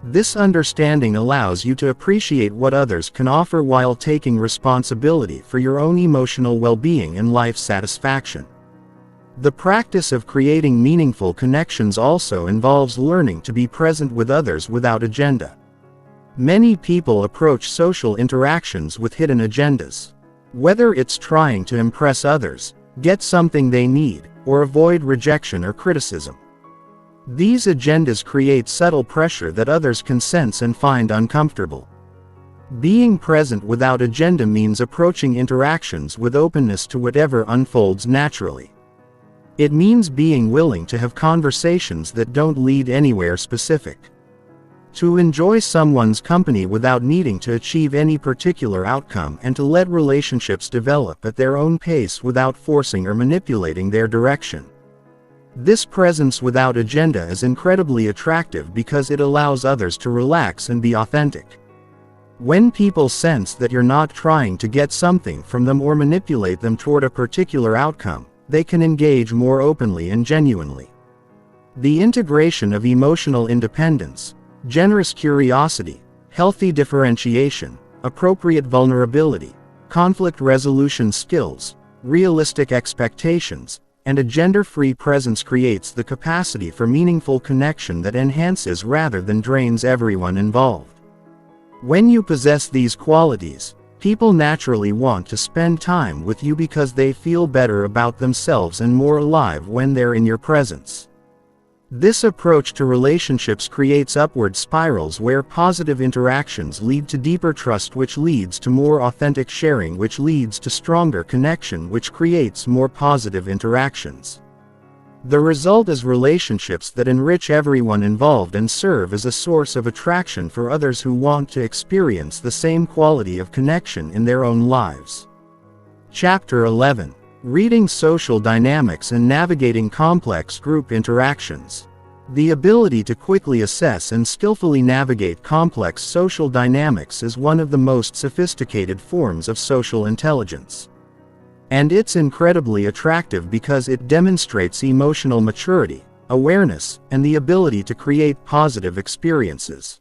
This understanding allows you to appreciate what others can offer while taking responsibility for your own emotional well-being and life satisfaction. The practice of creating meaningful connections also involves learning to be present with others without agenda. Many people approach social interactions with hidden agendas. Whether it's trying to impress others, get something they need, or avoid rejection or criticism. These agendas create subtle pressure that others can sense and find uncomfortable. Being present without agenda means approaching interactions with openness to whatever unfolds naturally. It means being willing to have conversations that don't lead anywhere specific. To enjoy someone's company without needing to achieve any particular outcome and to let relationships develop at their own pace without forcing or manipulating their direction. This presence without agenda is incredibly attractive because it allows others to relax and be authentic. When people sense that you're not trying to get something from them or manipulate them toward a particular outcome, they can engage more openly and genuinely. The integration of emotional independence, generous curiosity, healthy differentiation, appropriate vulnerability, conflict resolution skills, realistic expectations, and a gender-free presence creates the capacity for meaningful connection that enhances rather than drains everyone involved. When you possess these qualities, people naturally want to spend time with you because they feel better about themselves and more alive when they're in your presence. This approach to relationships creates upward spirals where positive interactions lead to deeper trust, which leads to more authentic sharing, which leads to stronger connection, which creates more positive interactions. The result is relationships that enrich everyone involved and serve as a source of attraction for others who want to experience the same quality of connection in their own lives. Chapter 11. Reading social dynamics and navigating complex group interactions. The ability to quickly assess and skillfully navigate complex social dynamics is one of the most sophisticated forms of social intelligence. And it's incredibly attractive because it demonstrates emotional maturity, awareness, and the ability to create positive experiences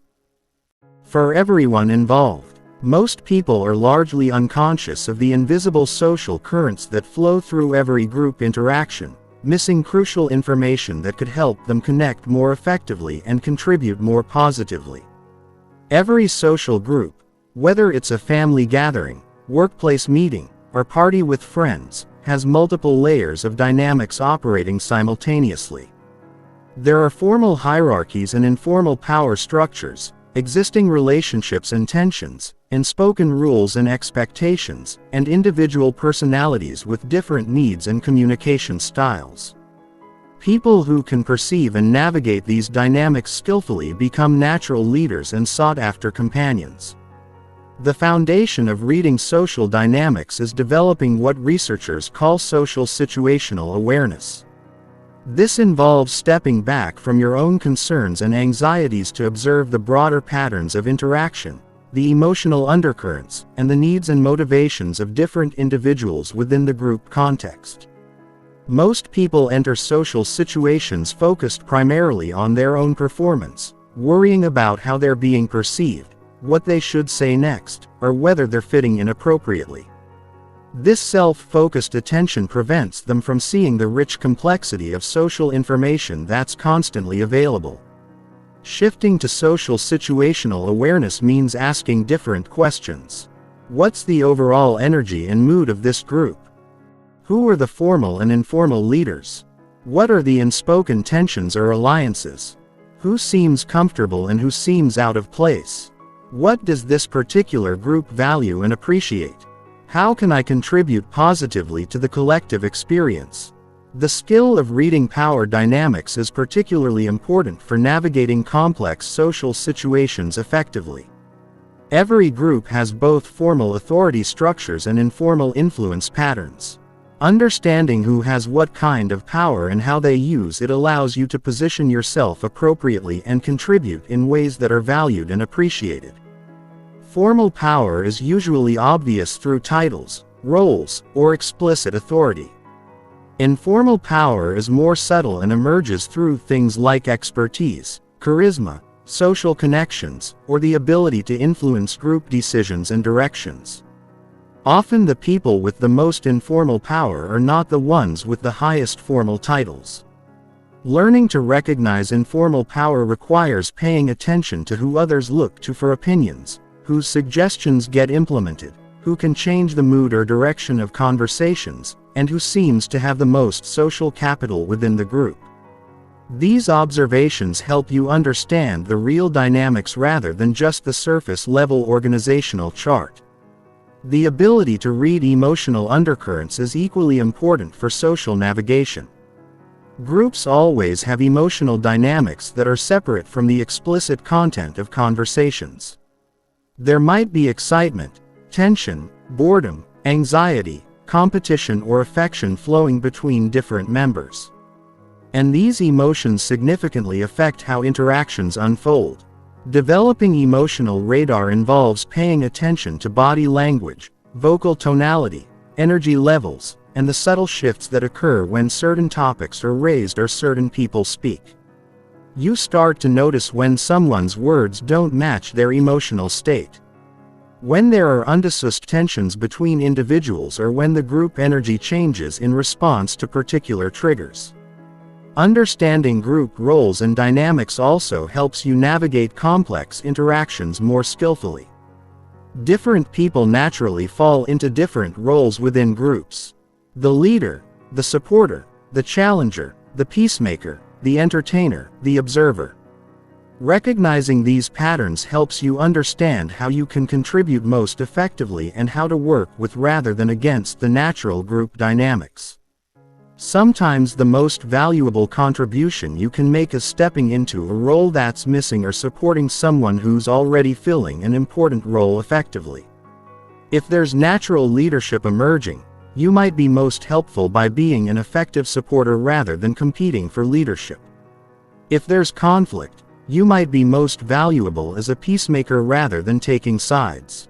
for everyone involved. Most people are largely unconscious of the invisible social currents that flow through every group interaction, missing crucial information that could help them connect more effectively and contribute more positively. Every social group, Whether it's a family gathering, workplace meeting, or party with friends, has multiple layers of dynamics operating simultaneously. There are formal hierarchies and informal power structures, existing relationships and tensions, unspoken rules and expectations, and individual personalities with different needs and communication styles. People who can perceive and navigate these dynamics skillfully become natural leaders and sought-after companions. The foundation of reading social dynamics is developing what researchers call social situational awareness. This involves stepping back from your own concerns and anxieties to observe the broader patterns of interaction, the emotional undercurrents, and the needs and motivations of different individuals within the group context. Most people enter social situations focused primarily on their own performance, worrying about how they're being perceived, what they should say next, or whether they're fitting in appropriately. This self-focused attention prevents them from seeing the rich complexity of social information that's constantly available. Shifting to social situational awareness means asking different questions. What's the overall energy and mood of this group? Who are the formal and informal leaders? What are the unspoken tensions or alliances? Who seems comfortable and who seems out of place? What does this particular group value and appreciate? How can I contribute positively to the collective experience? The skill of reading power dynamics is particularly important for navigating complex social situations effectively. Every group has both formal authority structures and informal influence patterns. Understanding who has what kind of power and how they use it allows you to position yourself appropriately and contribute in ways that are valued and appreciated. Formal power is usually obvious through titles, roles, or explicit authority. Informal power is more subtle and emerges through things like expertise, charisma, social connections, or the ability to influence group decisions and directions. Often the people with the most informal power are not the ones with the highest formal titles. Learning to recognize informal power requires paying attention to who others look to for opinions, whose suggestions get implemented, who can change the mood or direction of conversations, and who seems to have the most social capital within the group. These observations help you understand the real dynamics rather than just the surface-level organizational chart. The ability to read emotional undercurrents is equally important for social navigation. Groups always have emotional dynamics that are separate from the explicit content of conversations. There might be excitement, tension, boredom, anxiety, competition or affection flowing between different members. And these emotions significantly affect how interactions unfold. Developing emotional radar involves paying attention to body language, vocal tonality, energy levels, and the subtle shifts that occur when certain topics are raised or certain people speak. You start to notice when someone's words don't match their emotional state. When there are undiscussed tensions between individuals or when the group energy changes in response to particular triggers. Understanding group roles and dynamics also helps you navigate complex interactions more skillfully. Different people naturally fall into different roles within groups. The leader, the supporter, the challenger, the peacemaker, the entertainer, the observer. Recognizing these patterns helps you understand how you can contribute most effectively and how to work with rather than against the natural group dynamics. Sometimes the most valuable contribution you can make is stepping into a role that's missing or supporting someone who's already filling an important role effectively. If there's natural leadership emerging, you might be most helpful by being an effective supporter rather than competing for leadership. If there's conflict, you might be most valuable as a peacemaker rather than taking sides.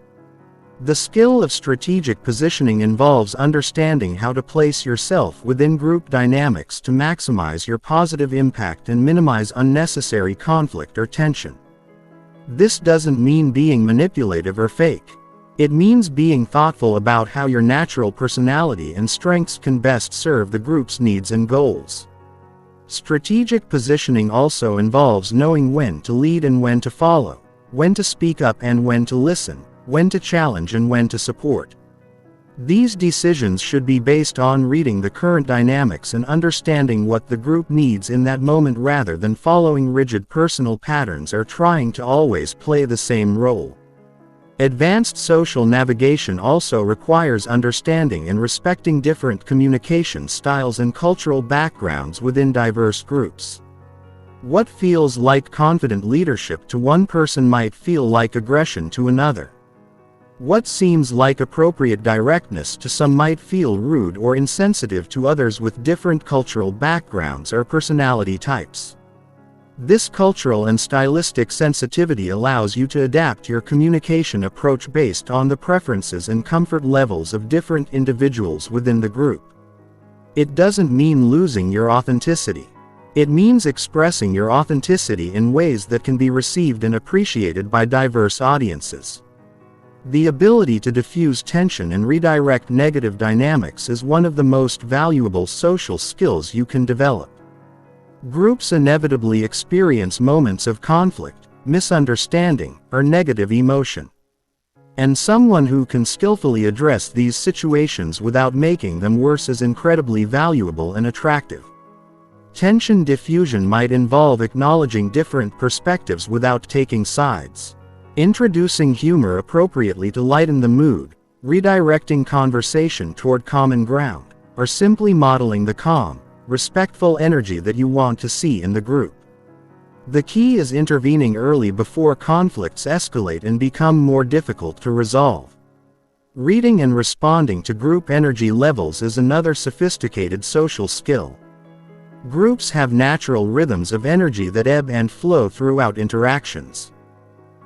The skill of strategic positioning involves understanding how to place yourself within group dynamics to maximize your positive impact and minimize unnecessary conflict or tension. This doesn't mean being manipulative or fake. It means being thoughtful about how your natural personality and strengths can best serve the group's needs and goals. Strategic positioning also involves knowing when to lead and when to follow, when to speak up and when to listen, when to challenge and when to support. These decisions should be based on reading the current dynamics and understanding what the group needs in that moment rather than following rigid personal patterns or trying to always play the same role. Advanced social navigation also requires understanding and respecting different communication styles and cultural backgrounds within diverse groups. What feels like confident leadership to one person might feel like aggression to another. What seems like appropriate directness to some might feel rude or insensitive to others with different cultural backgrounds or personality types. This cultural and stylistic sensitivity allows you to adapt your communication approach based on the preferences and comfort levels of different individuals within the group. It doesn't mean losing your authenticity. It means expressing your authenticity in ways that can be received and appreciated by diverse audiences. The ability to diffuse tension and redirect negative dynamics is one of the most valuable social skills you can develop. Groups inevitably experience moments of conflict, misunderstanding, or negative emotion. And someone who can skillfully address these situations without making them worse is incredibly valuable and attractive. Tension diffusion might involve acknowledging different perspectives without taking sides. Introducing humor appropriately to lighten the mood, redirecting conversation toward common ground, or simply modeling the calm, respectful energy that you want to see in the group. The key is intervening early before conflicts escalate and become more difficult to resolve. Reading and responding to group energy levels is another sophisticated social skill. Groups have natural rhythms of energy that ebb and flow throughout interactions.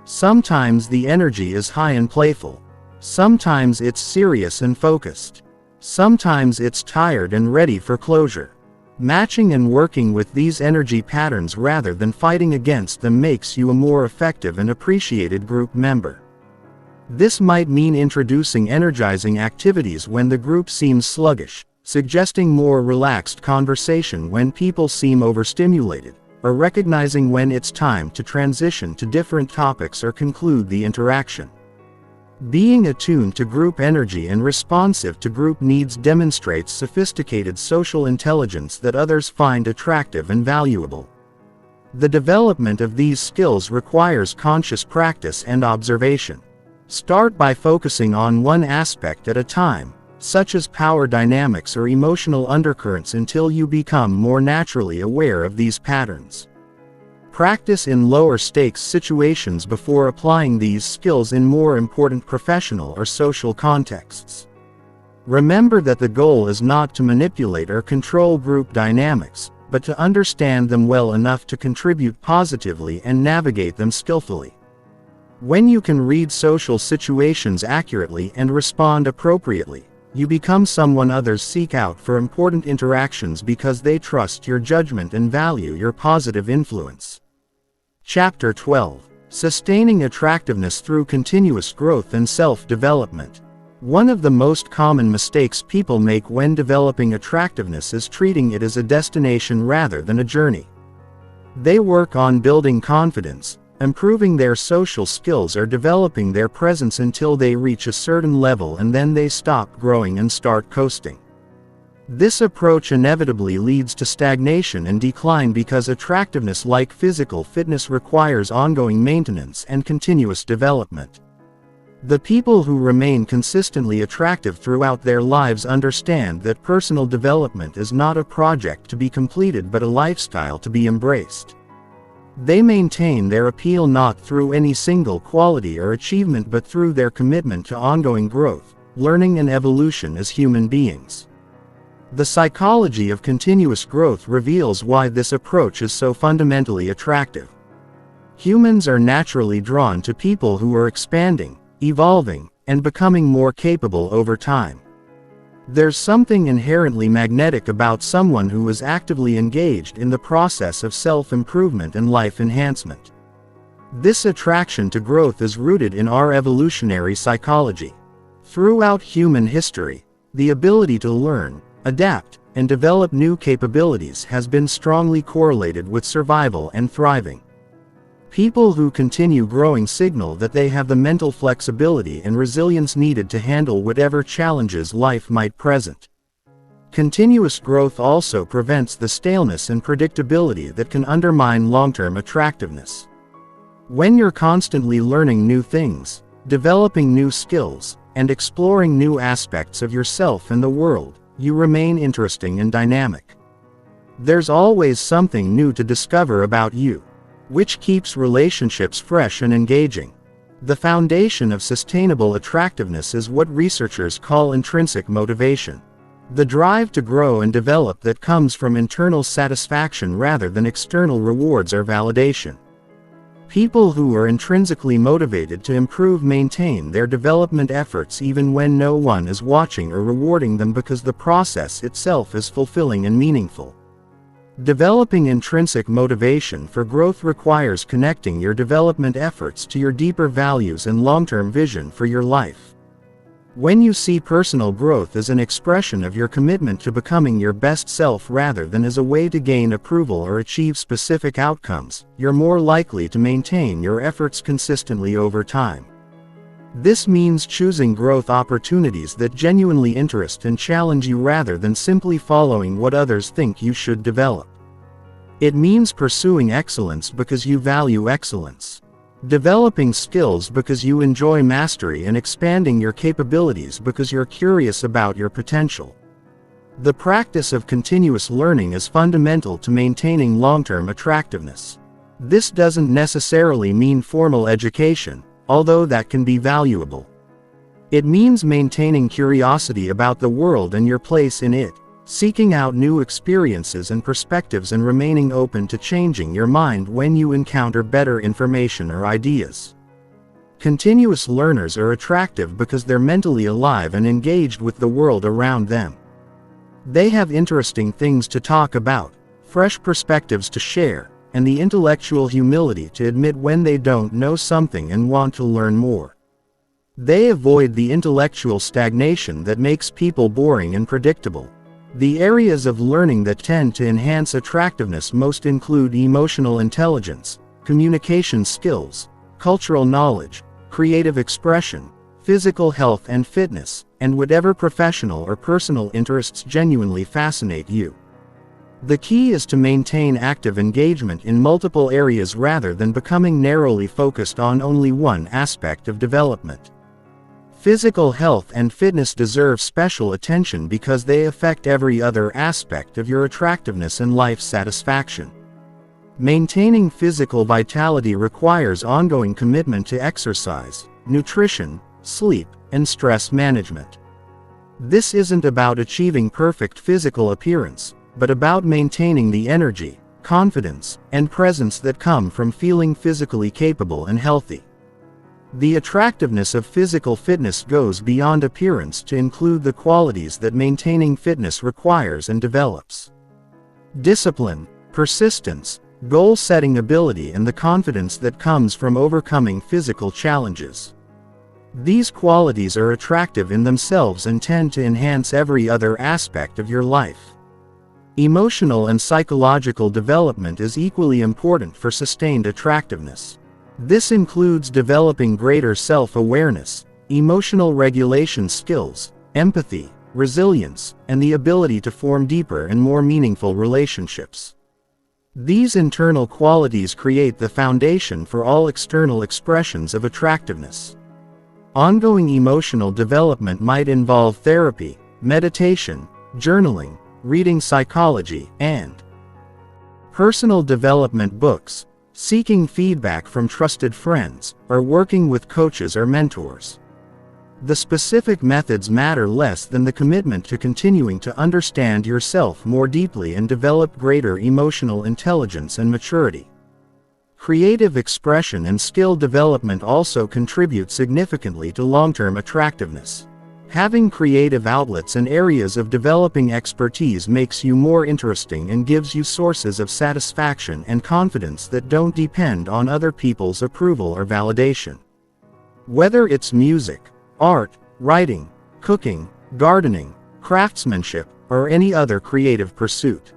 Sometimes the energy is high and playful. Sometimes it's serious and focused. Sometimes it's tired and ready for closure. Matching and working with these energy patterns rather than fighting against them makes you a more effective and appreciated group member. This might mean introducing energizing activities when the group seems sluggish, suggesting more relaxed conversation when people seem overstimulated, or recognizing when it's time to transition to different topics or conclude the interaction. Being attuned to group energy and responsive to group needs demonstrates sophisticated social intelligence that others find attractive and valuable. The development of these skills requires conscious practice and observation. Start by focusing on one aspect at a time, such as power dynamics or emotional undercurrents, until you become more naturally aware of these patterns. Practice in lower stakes situations before applying these skills in more important professional or social contexts. Remember that the goal is not to manipulate or control group dynamics, but to understand them well enough to contribute positively and navigate them skillfully. When you can read social situations accurately and respond appropriately, you become someone others seek out for important interactions because they trust your judgment and value your positive influence. Chapter 12. Sustaining Attractiveness Through Continuous Growth and Self-Development. One of the most common mistakes people make when developing attractiveness is treating it as a destination rather than a journey. They work on building confidence, improving their social skills, or developing their presence until they reach a certain level, and then they stop growing and start coasting. This approach inevitably leads to stagnation and decline because attractiveness, like physical fitness, requires ongoing maintenance and continuous development. The people who remain consistently attractive throughout their lives understand that personal development is not a project to be completed but a lifestyle to be embraced. They maintain their appeal not through any single quality or achievement but through their commitment to ongoing growth, learning, and evolution as human beings. The psychology of continuous growth reveals why this approach is so fundamentally attractive. Humans are naturally drawn to people who are expanding, evolving, and becoming more capable over time. There's something inherently magnetic about someone who is actively engaged in the process of self-improvement and life enhancement. This attraction to growth is rooted in our evolutionary psychology. Throughout human history, the ability to learn, adapt, and develop new capabilities has been strongly correlated with survival and thriving. People who continue growing signal that they have the mental flexibility and resilience needed to handle whatever challenges life might present. Continuous growth also prevents the staleness and predictability that can undermine long-term attractiveness. When you're constantly learning new things, developing new skills, and exploring new aspects of yourself and the world, you remain interesting and dynamic. There's always something new to discover about you, which keeps relationships fresh and engaging. The foundation of sustainable attractiveness is what researchers call intrinsic motivation. The drive to grow and develop that comes from internal satisfaction rather than external rewards or validation. People who are intrinsically motivated to improve maintain their development efforts even when no one is watching or rewarding them because the process itself is fulfilling and meaningful. Developing intrinsic motivation for growth requires connecting your development efforts to your deeper values and long-term vision for your life. When you see personal growth as an expression of your commitment to becoming your best self rather than as a way to gain approval or achieve specific outcomes, you're more likely to maintain your efforts consistently over time. This means choosing growth opportunities that genuinely interest and challenge you rather than simply following what others think you should develop. It means pursuing excellence because you value excellence. Developing skills because you enjoy mastery and expanding your capabilities because you're curious about your potential. The practice of continuous learning is fundamental to maintaining long-term attractiveness. This doesn't necessarily mean formal education, although that can be valuable. It means maintaining curiosity about the world and your place in it, seeking out new experiences and perspectives and remaining open to changing your mind when you encounter better information or ideas. Continuous learners are attractive because they're mentally alive and engaged with the world around them. They have interesting things to talk about, fresh perspectives to share, and the intellectual humility to admit when they don't know something and want to learn more. They avoid the intellectual stagnation that makes people boring and predictable. The areas of learning that tend to enhance attractiveness most include emotional intelligence, communication skills, cultural knowledge, creative expression, physical health and fitness, and whatever professional or personal interests genuinely fascinate you. The key is to maintain active engagement in multiple areas rather than becoming narrowly focused on only one aspect of development. Physical health and fitness deserve special attention because they affect every other aspect of your attractiveness and life satisfaction. Maintaining physical vitality requires ongoing commitment to exercise, nutrition, sleep, and stress management. This isn't about achieving perfect physical appearance, but about maintaining the energy, confidence, and presence that come from feeling physically capable and healthy. The attractiveness of physical fitness goes beyond appearance to include the qualities that maintaining fitness requires and develops. Discipline, persistence, goal-setting ability, and the confidence that comes from overcoming physical challenges. These qualities are attractive in themselves and tend to enhance every other aspect of your life. Emotional and psychological development is equally important for sustained attractiveness. This includes developing greater self-awareness, emotional regulation skills, empathy, resilience, and the ability to form deeper and more meaningful relationships. These internal qualities create the foundation for all external expressions of attractiveness. Ongoing emotional development might involve therapy, meditation, journaling, reading psychology, and personal development books, seeking feedback from trusted friends, or working with coaches or mentors. The specific methods matter less than the commitment to continuing to understand yourself more deeply and develop greater emotional intelligence and maturity. Creative expression and skill development also contribute significantly to long-term attractiveness. Having creative outlets and areas of developing expertise makes you more interesting and gives you sources of satisfaction and confidence that don't depend on other people's approval or validation. Whether it's music, art, writing, cooking, gardening, craftsmanship, or any other creative pursuit.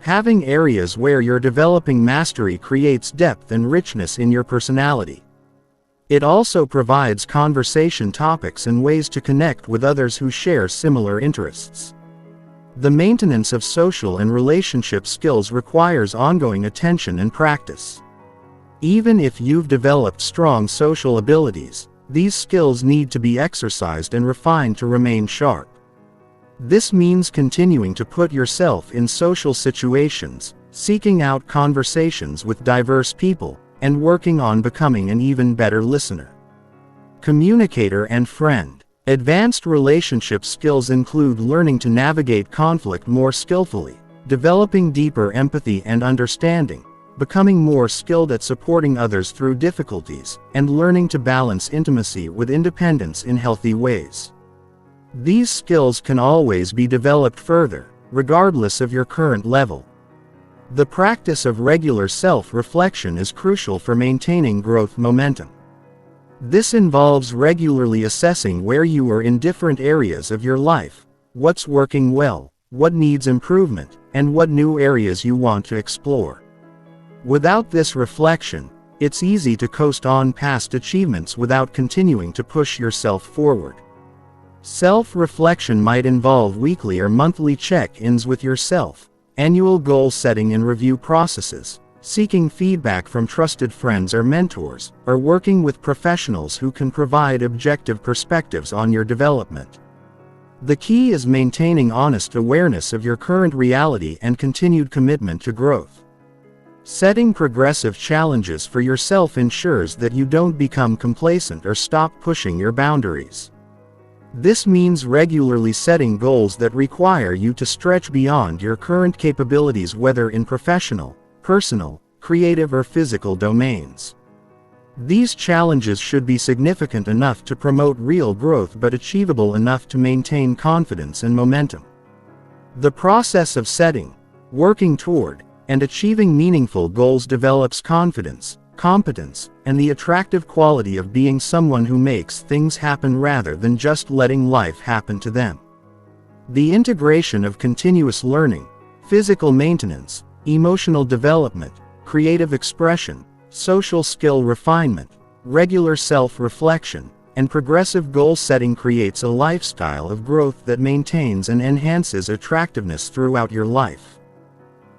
Having areas where you're developing mastery creates depth and richness in your personality. It also provides conversation topics and ways to connect with others who share similar interests. The maintenance of social and relationship skills requires ongoing attention and practice. Even if you've developed strong social abilities, these skills need to be exercised and refined to remain sharp. This means continuing to put yourself in social situations, seeking out conversations with diverse people, and working on becoming an even better listener. Communicator and friend. Advanced relationship skills include learning to navigate conflict more skillfully, developing deeper empathy and understanding, becoming more skilled at supporting others through difficulties, and learning to balance intimacy with independence in healthy ways. These skills can always be developed further, regardless of your current level. The practice of regular self-reflection is crucial for maintaining growth momentum. This involves regularly assessing where you are in different areas of your life, what's working well, what needs improvement, and what new areas you want to explore. Without this reflection, it's easy to coast on past achievements without continuing to push yourself forward. Self-reflection might involve weekly or monthly check-ins with yourself, annual goal setting and review processes, seeking feedback from trusted friends or mentors, or working with professionals who can provide objective perspectives on your development. The key is maintaining honest awareness of your current reality and continued commitment to growth. Setting progressive challenges for yourself ensures that you don't become complacent or stop pushing your boundaries. This means regularly setting goals that require you to stretch beyond your current capabilities, whether in professional, personal, creative, or physical domains. These challenges should be significant enough to promote real growth but achievable enough to maintain confidence and momentum. The process of setting, working toward, and achieving meaningful goals develops confidence, competence, and the attractive quality of being someone who makes things happen rather than just letting life happen to them. The integration of continuous learning, physical maintenance, emotional development, creative expression, social skill refinement, regular self-reflection, and progressive goal setting creates a lifestyle of growth that maintains and enhances attractiveness throughout your life.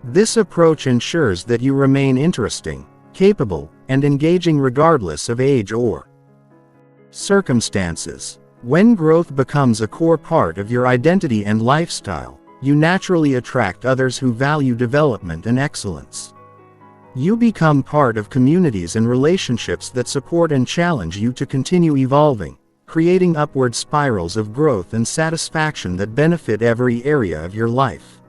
This approach ensures that you remain interesting, capable, and engaging regardless of age or circumstances. When growth becomes a core part of your identity and lifestyle, you naturally attract others who value development and excellence. You become part of communities and relationships that support and challenge you to continue evolving, creating upward spirals of growth and satisfaction that benefit every area of your life.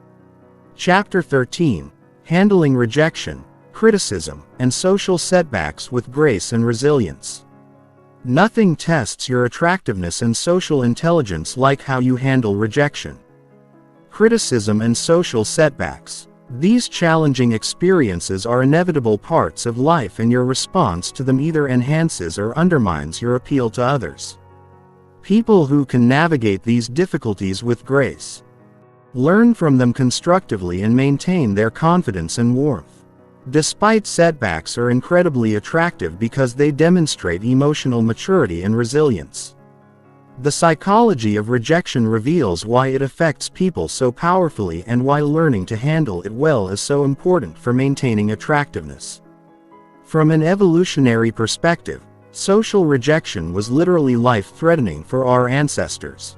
Chapter 13: Handling Rejection, Criticism, and Social Setbacks with Grace and Resilience. Nothing tests your attractiveness and social intelligence like how you handle rejection, criticism, and social setbacks. These challenging experiences are inevitable parts of life, and your response to them either enhances or undermines your appeal to others. People who can navigate these difficulties with grace, learn from them constructively, and maintain their confidence and warmth. Despite setbacks, are incredibly attractive because they demonstrate emotional maturity and resilience. The psychology of rejection reveals why it affects people so powerfully and why learning to handle it well is so important for maintaining attractiveness. From an evolutionary perspective, social rejection was literally life-threatening for our ancestors.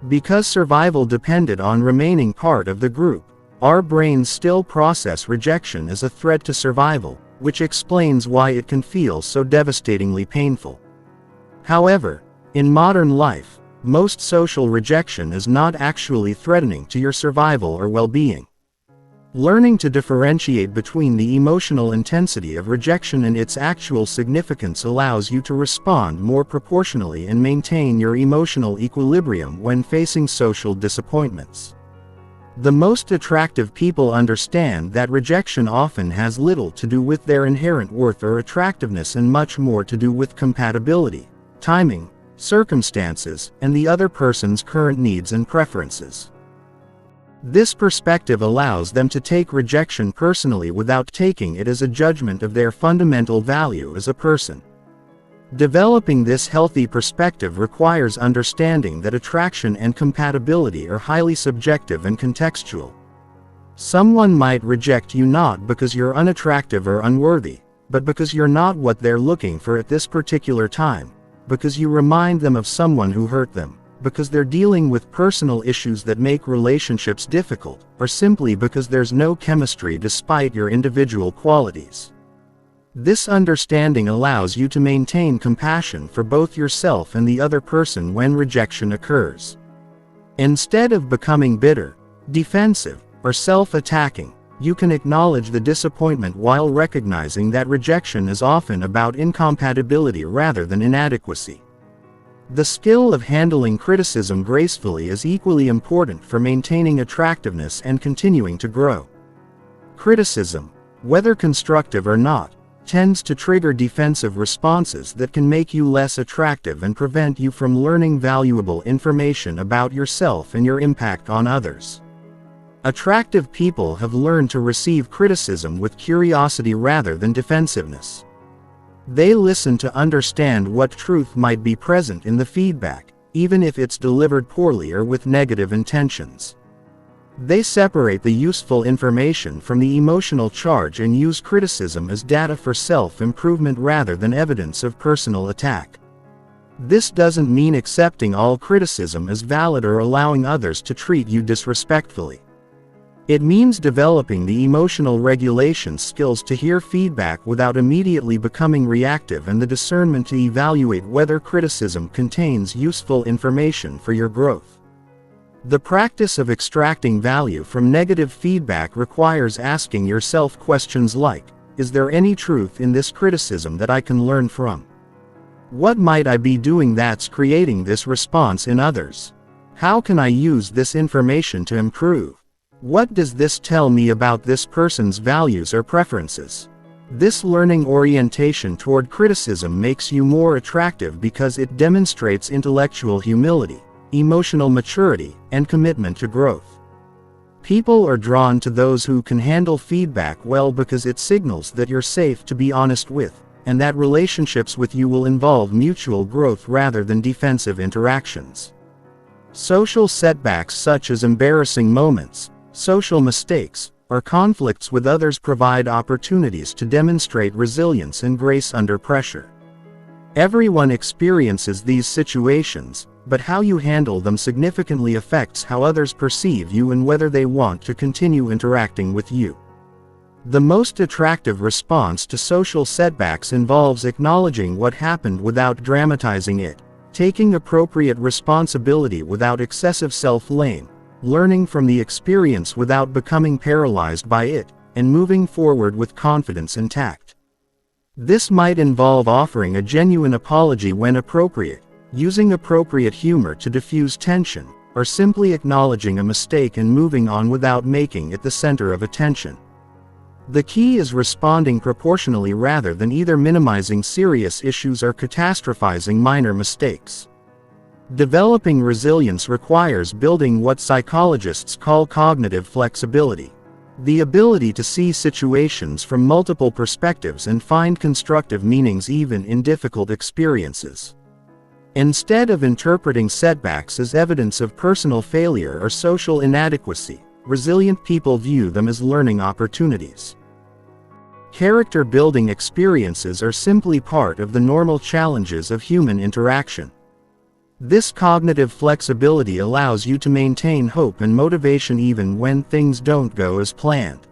Because survival depended on remaining part of the group, our brains still process rejection as a threat to survival, which explains why it can feel so devastatingly painful. However, in modern life, most social rejection is not actually threatening to your survival or well-being. Learning to differentiate between the emotional intensity of rejection and its actual significance allows you to respond more proportionally and maintain your emotional equilibrium when facing social disappointments. The most attractive people understand that rejection often has little to do with their inherent worth or attractiveness and much more to do with compatibility, timing, circumstances, and the other person's current needs and preferences. This perspective allows them to take rejection personally without taking it as a judgment of their fundamental value as a person. Developing this healthy perspective requires understanding that attraction and compatibility are highly subjective and contextual. Someone might reject you not because you're unattractive or unworthy, but because you're not what they're looking for at this particular time, because you remind them of someone who hurt them, because they're dealing with personal issues that make relationships difficult, or simply because there's no chemistry despite your individual qualities. This understanding allows you to maintain compassion for both yourself and the other person when rejection occurs. Instead of becoming bitter, defensive, or self-attacking, you can acknowledge the disappointment while recognizing that rejection is often about incompatibility rather than inadequacy. The skill of handling criticism gracefully is equally important for maintaining attractiveness and continuing to grow. Criticism, whether constructive or not, tends to trigger defensive responses that can make you less attractive and prevent you from learning valuable information about yourself and your impact on others. Attractive people have learned to receive criticism with curiosity rather than defensiveness. They listen to understand what truth might be present in the feedback, even if it's delivered poorly or with negative intentions. They separate the useful information from the emotional charge and use criticism as data for self-improvement rather than evidence of personal attack. This doesn't mean accepting all criticism as valid or allowing others to treat you disrespectfully. It means developing the emotional regulation skills to hear feedback without immediately becoming reactive and the discernment to evaluate whether criticism contains useful information for your growth. The practice of extracting value from negative feedback requires asking yourself questions like, is there any truth in this criticism that I can learn from? What might I be doing that's creating this response in others? How can I use this information to improve? What does this tell me about this person's values or preferences? This learning orientation toward criticism makes you more attractive because it demonstrates intellectual humility, emotional maturity, and commitment to growth. People are drawn to those who can handle feedback well because it signals that you're safe to be honest with, and that relationships with you will involve mutual growth rather than defensive interactions. Social setbacks such as embarrassing moments, social mistakes, or conflicts with others provide opportunities to demonstrate resilience and grace under pressure. Everyone experiences these situations, but how you handle them significantly affects how others perceive you and whether they want to continue interacting with you. The most attractive response to social setbacks involves acknowledging what happened without dramatizing it, taking appropriate responsibility without excessive self-blame, learning from the experience without becoming paralyzed by it, and moving forward with confidence and tact. This might involve offering a genuine apology when appropriate, using appropriate humor to diffuse tension, or simply acknowledging a mistake and moving on without making it the center of attention. The key is responding proportionally rather than either minimizing serious issues or catastrophizing minor mistakes. Developing resilience requires building what psychologists call cognitive flexibility, the ability to see situations from multiple perspectives and find constructive meanings even in difficult experiences. Instead of interpreting setbacks as evidence of personal failure or social inadequacy, resilient people view them as learning opportunities. Character-building experiences are simply part of the normal challenges of human interaction. This cognitive flexibility allows you to maintain hope and motivation even when things don't go as planned.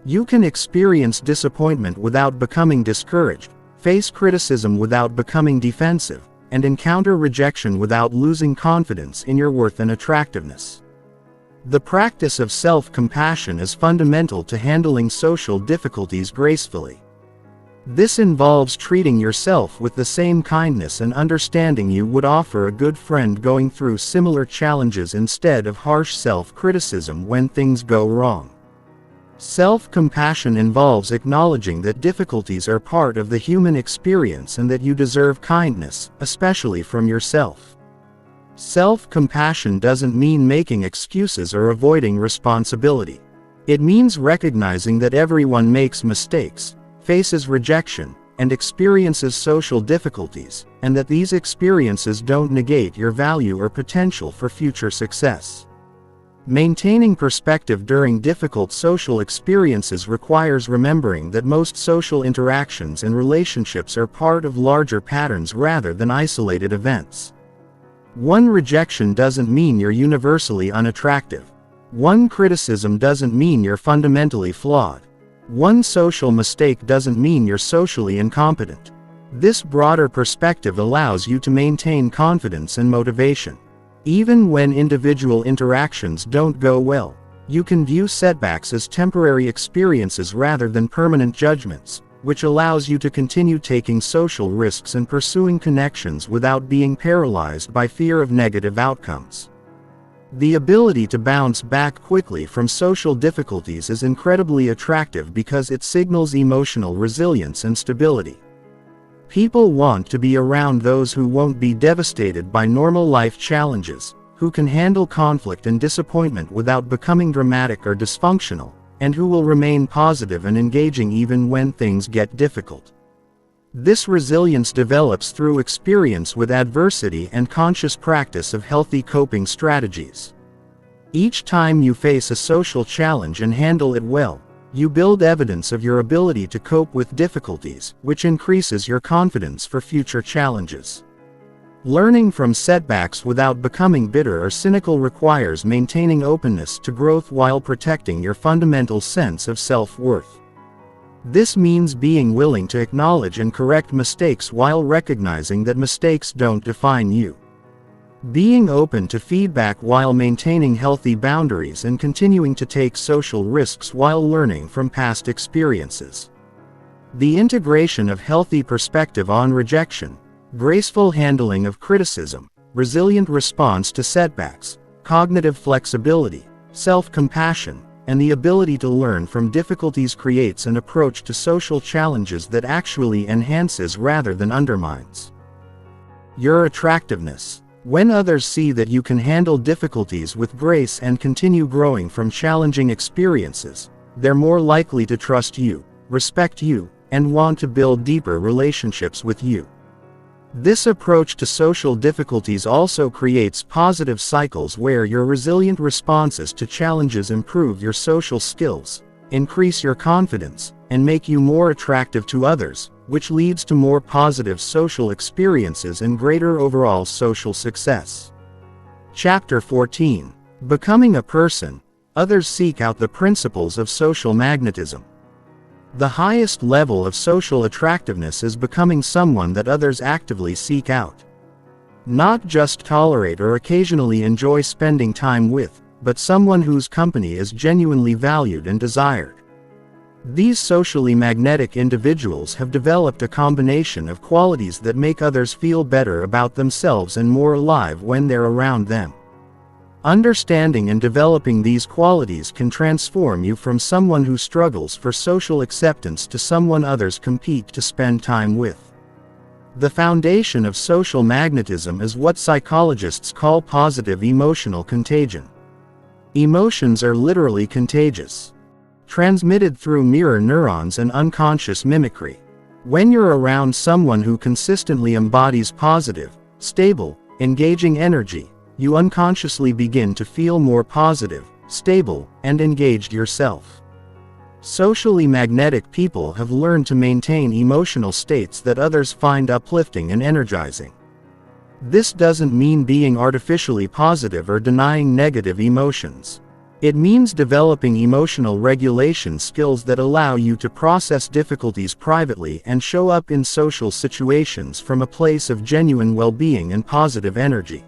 You can experience disappointment without becoming discouraged, face criticism without becoming defensive, and encounter rejection without losing confidence in your worth and attractiveness. The practice of self-compassion is fundamental to handling social difficulties gracefully. This involves treating yourself with the same kindness and understanding you would offer a good friend going through similar challenges instead of harsh self-criticism when things go wrong. Self-compassion involves acknowledging that difficulties are part of the human experience and that you deserve kindness, especially from yourself. Self-compassion doesn't mean making excuses or avoiding responsibility. It means recognizing that everyone makes mistakes, faces rejection, and experiences social difficulties, and that these experiences don't negate your value or potential for future success. Maintaining perspective during difficult social experiences requires remembering that most social interactions and relationships are part of larger patterns rather than isolated events. One rejection doesn't mean you're universally unattractive. One criticism doesn't mean you're fundamentally flawed. One social mistake doesn't mean you're socially incompetent. This broader perspective allows you to maintain confidence and motivation. Even when individual interactions don't go well, you can view setbacks as temporary experiences rather than permanent judgments, which allows you to continue taking social risks and pursuing connections without being paralyzed by fear of negative outcomes. The ability to bounce back quickly from social difficulties is incredibly attractive because it signals emotional resilience and stability. People want to be around those who won't be devastated by normal life challenges, who can handle conflict and disappointment without becoming dramatic or dysfunctional, and who will remain positive and engaging even when things get difficult. This resilience develops through experience with adversity and conscious practice of healthy coping strategies. Each time you face a social challenge and handle it well, you build evidence of your ability to cope with difficulties, which increases your confidence for future challenges. Learning from setbacks without becoming bitter or cynical requires maintaining openness to growth while protecting your fundamental sense of self-worth. This means being willing to acknowledge and correct mistakes while recognizing that mistakes don't define you. Being open to feedback while maintaining healthy boundaries and continuing to take social risks while learning from past experiences. The integration of healthy perspective on rejection, graceful handling of criticism, resilient response to setbacks, cognitive flexibility, self-compassion, and the ability to learn from difficulties creates an approach to social challenges that actually enhances rather than undermines your attractiveness. When others see that you can handle difficulties with grace and continue growing from challenging experiences, they're more likely to trust you, respect you, and want to build deeper relationships with you. This approach to social difficulties also creates positive cycles where your resilient responses to challenges improve your social skills, increase your confidence, and make you more attractive to others, which leads to more positive social experiences and greater overall social success. Chapter 14. Becoming a person. Others seek out the principles of social magnetism. The highest level of social attractiveness is becoming someone that others actively seek out. Not just tolerate or occasionally enjoy spending time with, but someone whose company is genuinely valued and desired. These socially magnetic individuals have developed a combination of qualities that make others feel better about themselves and more alive when they're around them. Understanding and developing these qualities can transform you from someone who struggles for social acceptance to someone others compete to spend time with. The foundation of social magnetism is what psychologists call positive emotional contagion. Emotions are literally contagious, transmitted through mirror neurons and unconscious mimicry. When you're around someone who consistently embodies positive, stable, engaging energy, you unconsciously begin to feel more positive, stable, and engaged yourself. Socially magnetic people have learned to maintain emotional states that others find uplifting and energizing. This doesn't mean being artificially positive or denying negative emotions. It means developing emotional regulation skills that allow you to process difficulties privately and show up in social situations from a place of genuine well-being and positive energy.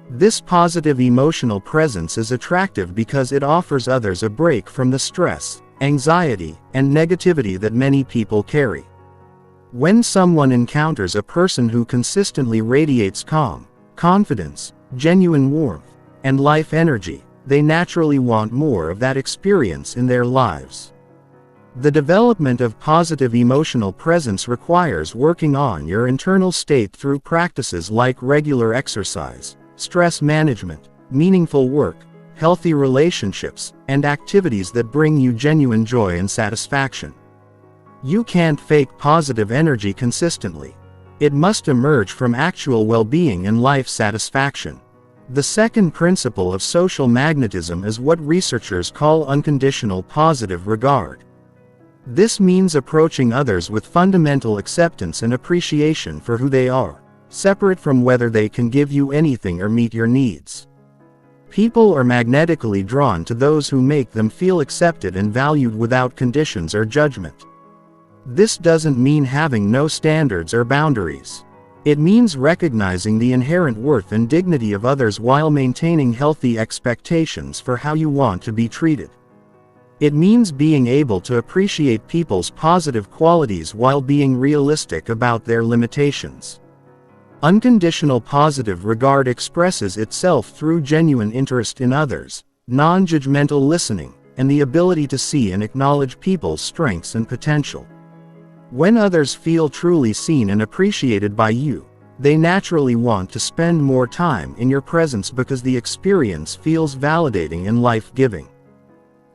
This positive emotional presence is attractive because it offers others a break from the stress, anxiety, and negativity that many people carry. When someone encounters a person who consistently radiates calm, confidence, genuine warmth, and life energy, they naturally want more of that experience in their lives. The development of positive emotional presence requires working on your internal state through practices like regular exercise, stress management, meaningful work, healthy relationships, and activities that bring you genuine joy and satisfaction. You can't fake positive energy consistently. It must emerge from actual well-being and life satisfaction. The second principle of social magnetism is what researchers call unconditional positive regard. This means approaching others with fundamental acceptance and appreciation for who they are, separate from whether they can give you anything or meet your needs. People are magnetically drawn to those who make them feel accepted and valued without conditions or judgment. This doesn't mean having no standards or boundaries. It means recognizing the inherent worth and dignity of others while maintaining healthy expectations for how you want to be treated. It means being able to appreciate people's positive qualities while being realistic about their limitations. Unconditional positive regard expresses itself through genuine interest in others, non-judgmental listening, and the ability to see and acknowledge people's strengths and potential. When others feel truly seen and appreciated by you, they naturally want to spend more time in your presence because the experience feels validating and life-giving.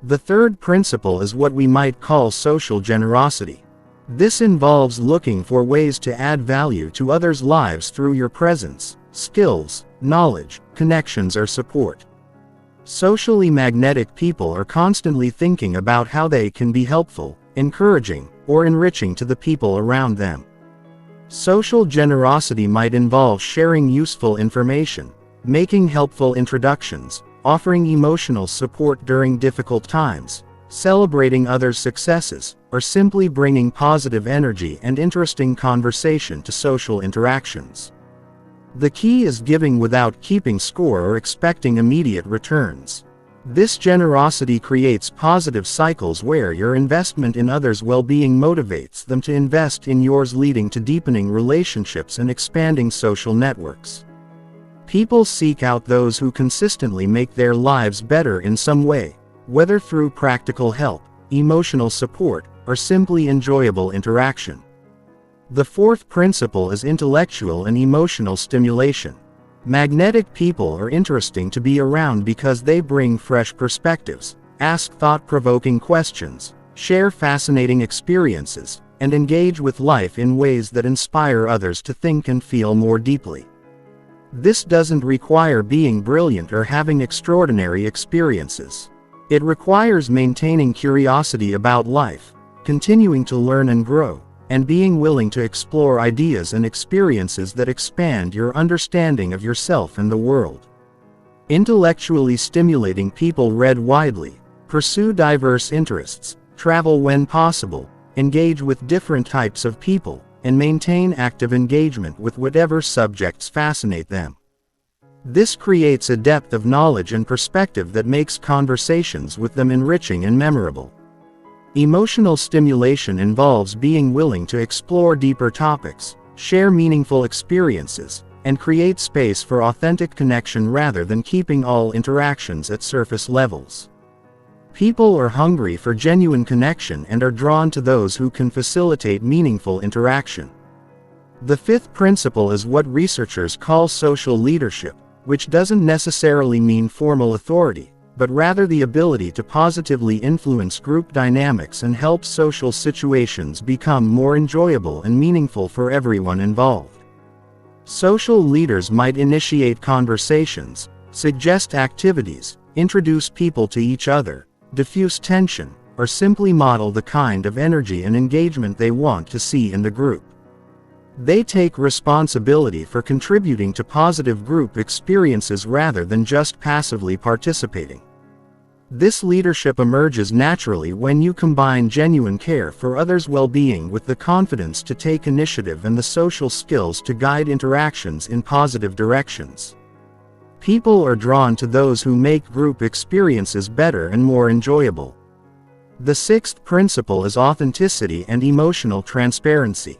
The third principle is what we might call social generosity. This involves looking for ways to add value to others' lives through your presence, skills, knowledge, connections, or support. Socially magnetic people are constantly thinking about how they can be helpful, encouraging, or enriching to the people around them. Social generosity might involve sharing useful information, making helpful introductions, offering emotional support during difficult times, celebrating others' successes, or simply bringing positive energy and interesting conversation to social interactions. The key is giving without keeping score or expecting immediate returns. This generosity creates positive cycles where your investment in others' well-being motivates them to invest in yours, leading to deepening relationships and expanding social networks. People seek out those who consistently make their lives better in some way, whether through practical help, emotional support, or simply enjoyable interaction. The fourth principle is intellectual and emotional stimulation. Magnetic people are interesting to be around because they bring fresh perspectives, ask thought-provoking questions, share fascinating experiences, and engage with life in ways that inspire others to think and feel more deeply. This doesn't require being brilliant or having extraordinary experiences. It requires maintaining curiosity about life, continuing to learn and grow, and being willing to explore ideas and experiences that expand your understanding of yourself and the world. Intellectually stimulating people read widely, pursue diverse interests, travel when possible, engage with different types of people, and maintain active engagement with whatever subjects fascinate them. This creates a depth of knowledge and perspective that makes conversations with them enriching and memorable. Emotional stimulation involves being willing to explore deeper topics, share meaningful experiences, and create space for authentic connection rather than keeping all interactions at surface levels. People are hungry for genuine connection and are drawn to those who can facilitate meaningful interaction. The fifth principle is what researchers call social leadership, which doesn't necessarily mean formal authority, but rather the ability to positively influence group dynamics and help social situations become more enjoyable and meaningful for everyone involved. Social leaders might initiate conversations, suggest activities, introduce people to each other, diffuse tension, or simply model the kind of energy and engagement they want to see in the group. They take responsibility for contributing to positive group experiences rather than just passively participating. This leadership emerges naturally when you combine genuine care for others' well-being with the confidence to take initiative and the social skills to guide interactions in positive directions. People are drawn to those who make group experiences better and more enjoyable. The sixth principle is authenticity and emotional transparency.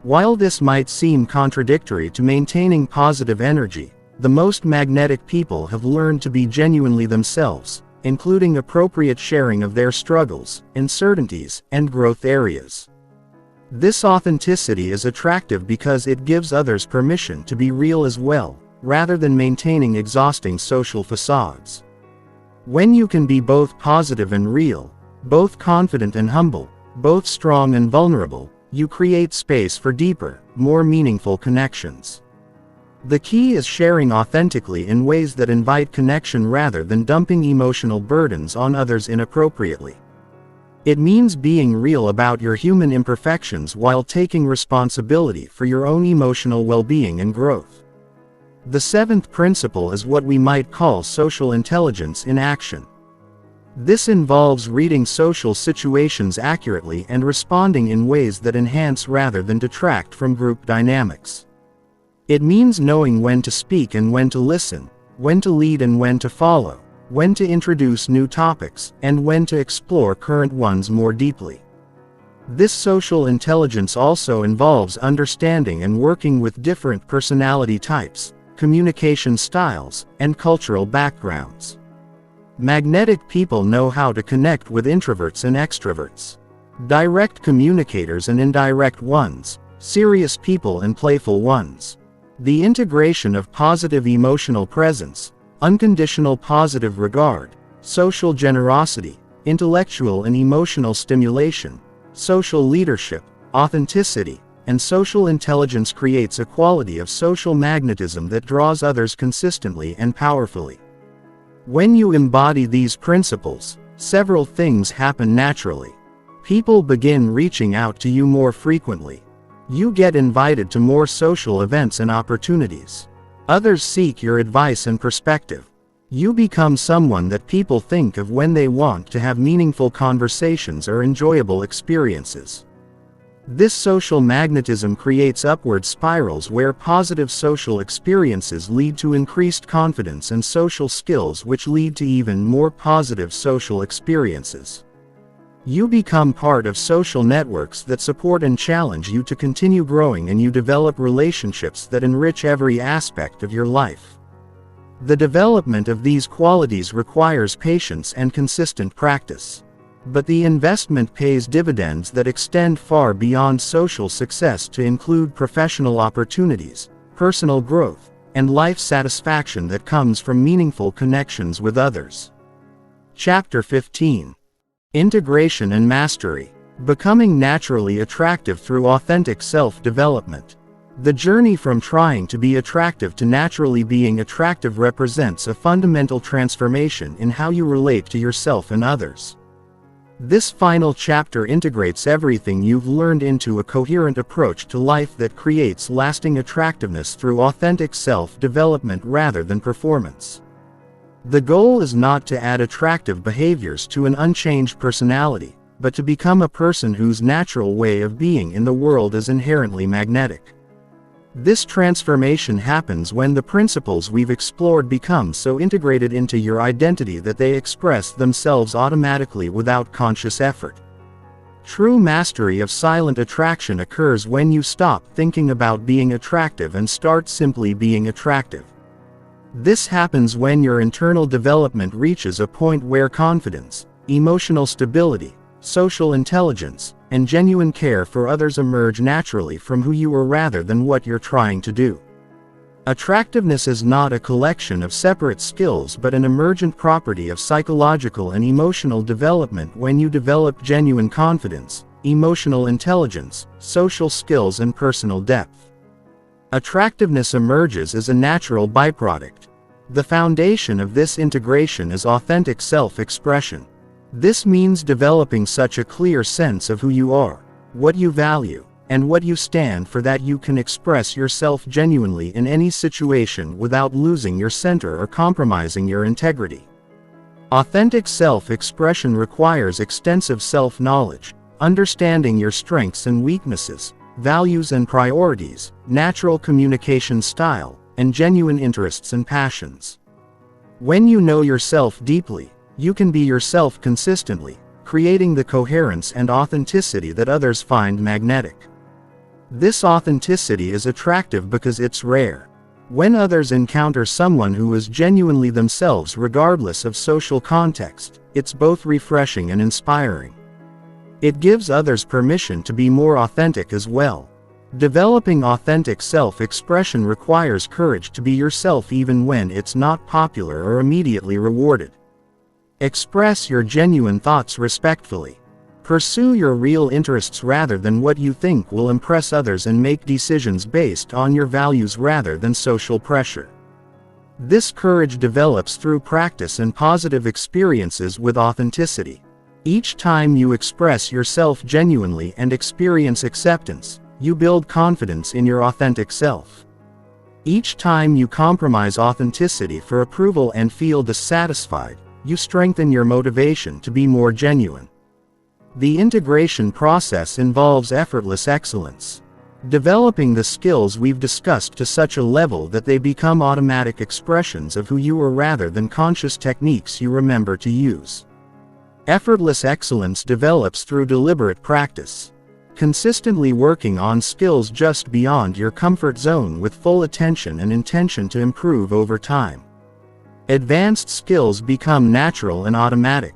While this might seem contradictory to maintaining positive energy, the most magnetic people have learned to be genuinely themselves, including appropriate sharing of their struggles, uncertainties, and growth areas. This authenticity is attractive because it gives others permission to be real as well, rather than maintaining exhausting social facades. When you can be both positive and real, both confident and humble, both strong and vulnerable, you create space for deeper, more meaningful connections. The key is sharing authentically in ways that invite connection rather than dumping emotional burdens on others inappropriately. It means being real about your human imperfections while taking responsibility for your own emotional well-being and growth. The seventh principle is what we might call social intelligence in action. This involves reading social situations accurately and responding in ways that enhance rather than detract from group dynamics. It means knowing when to speak and when to listen, when to lead and when to follow, when to introduce new topics, and when to explore current ones more deeply. This social intelligence also involves understanding and working with different personality types, communication styles, and cultural backgrounds. Magnetic people know how to connect with introverts and extroverts, direct communicators and indirect ones, serious people and playful ones. The integration of positive emotional presence, unconditional positive regard, social generosity, intellectual and emotional stimulation, social leadership, authenticity, and social intelligence creates a quality of social magnetism that draws others consistently and powerfully. When you embody these principles, several things happen naturally. People begin reaching out to you more frequently. You get invited to more social events and opportunities. Others seek your advice and perspective. You become someone that people think of when they want to have meaningful conversations or enjoyable experiences. This social magnetism creates upward spirals where positive social experiences lead to increased confidence and social skills, which lead to even more positive social experiences. You become part of social networks that support and challenge you to continue growing, and you develop relationships that enrich every aspect of your life. The development of these qualities requires patience and consistent practice. But the investment pays dividends that extend far beyond social success to include professional opportunities, personal growth, and life satisfaction that comes from meaningful connections with others. Chapter 15. Integration and Mastery. Becoming naturally attractive through authentic self-development. The journey from trying to be attractive to naturally being attractive represents a fundamental transformation in how you relate to yourself and others. This final chapter integrates everything you've learned into a coherent approach to life that creates lasting attractiveness through authentic self-development rather than performance. The goal is not to add attractive behaviors to an unchanged personality, but to become a person whose natural way of being in the world is inherently magnetic. This transformation happens when the principles we've explored become so integrated into your identity that they express themselves automatically without conscious effort. True mastery of silent attraction occurs when you stop thinking about being attractive and start simply being attractive. This happens when your internal development reaches a point where confidence, emotional stability, social intelligence, and genuine care for others emerge naturally from who you are rather than what you're trying to do. Attractiveness is not a collection of separate skills but an emergent property of psychological and emotional development. When you develop genuine confidence, emotional intelligence, social skills, and personal depth, attractiveness emerges as a natural byproduct. The foundation of this integration is authentic self-expression. This means developing such a clear sense of who you are, what you value, and what you stand for that you can express yourself genuinely in any situation without losing your center or compromising your integrity. Authentic self-expression requires extensive self-knowledge, understanding your strengths and weaknesses, values and priorities, natural communication style, and genuine interests and passions. When you know yourself deeply, you can be yourself consistently, creating the coherence and authenticity that others find magnetic. This authenticity is attractive because it's rare. When others encounter someone who is genuinely themselves regardless of social context, it's both refreshing and inspiring. It gives others permission to be more authentic as well. Developing authentic self-expression requires courage to be yourself even when it's not popular or immediately rewarded. Express your genuine thoughts respectfully. Pursue your real interests rather than what you think will impress others, and make decisions based on your values rather than social pressure. This courage develops through practice and positive experiences with authenticity. Each time you express yourself genuinely and experience acceptance, you build confidence in your authentic self. Each time you compromise authenticity for approval and feel dissatisfied, you strengthen your motivation to be more genuine. The integration process involves effortless excellence. Developing the skills we've discussed to such a level that they become automatic expressions of who you are rather than conscious techniques you remember to use. Effortless excellence develops through deliberate practice. Consistently working on skills just beyond your comfort zone with full attention and intention to improve over time. Advanced skills become natural and automatic,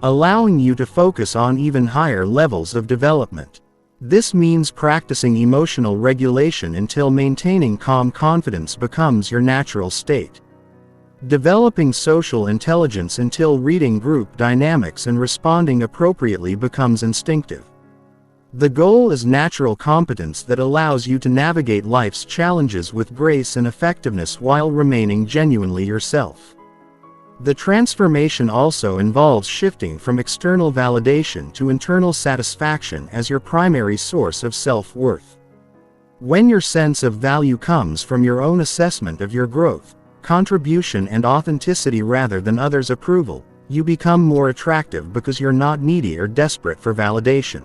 allowing you to focus on even higher levels of development. This means practicing emotional regulation until maintaining calm confidence becomes your natural state. Developing social intelligence until reading group dynamics and responding appropriately becomes instinctive. The goal is natural competence that allows you to navigate life's challenges with grace and effectiveness while remaining genuinely yourself. The transformation also involves shifting from external validation to internal satisfaction as your primary source of self-worth. When your sense of value comes from your own assessment of your growth, contribution and authenticity rather than others' approval, you become more attractive because you're not needy or desperate for validation.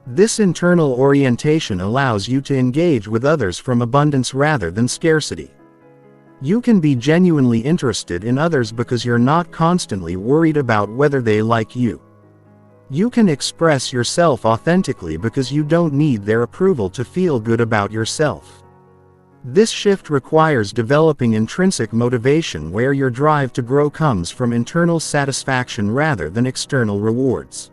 This internal orientation allows you to engage with others from abundance rather than scarcity. You can be genuinely interested in others because you're not constantly worried about whether they like you. You can express yourself authentically because you don't need their approval to feel good about yourself. This shift requires developing intrinsic motivation where your drive to grow comes from internal satisfaction rather than external rewards.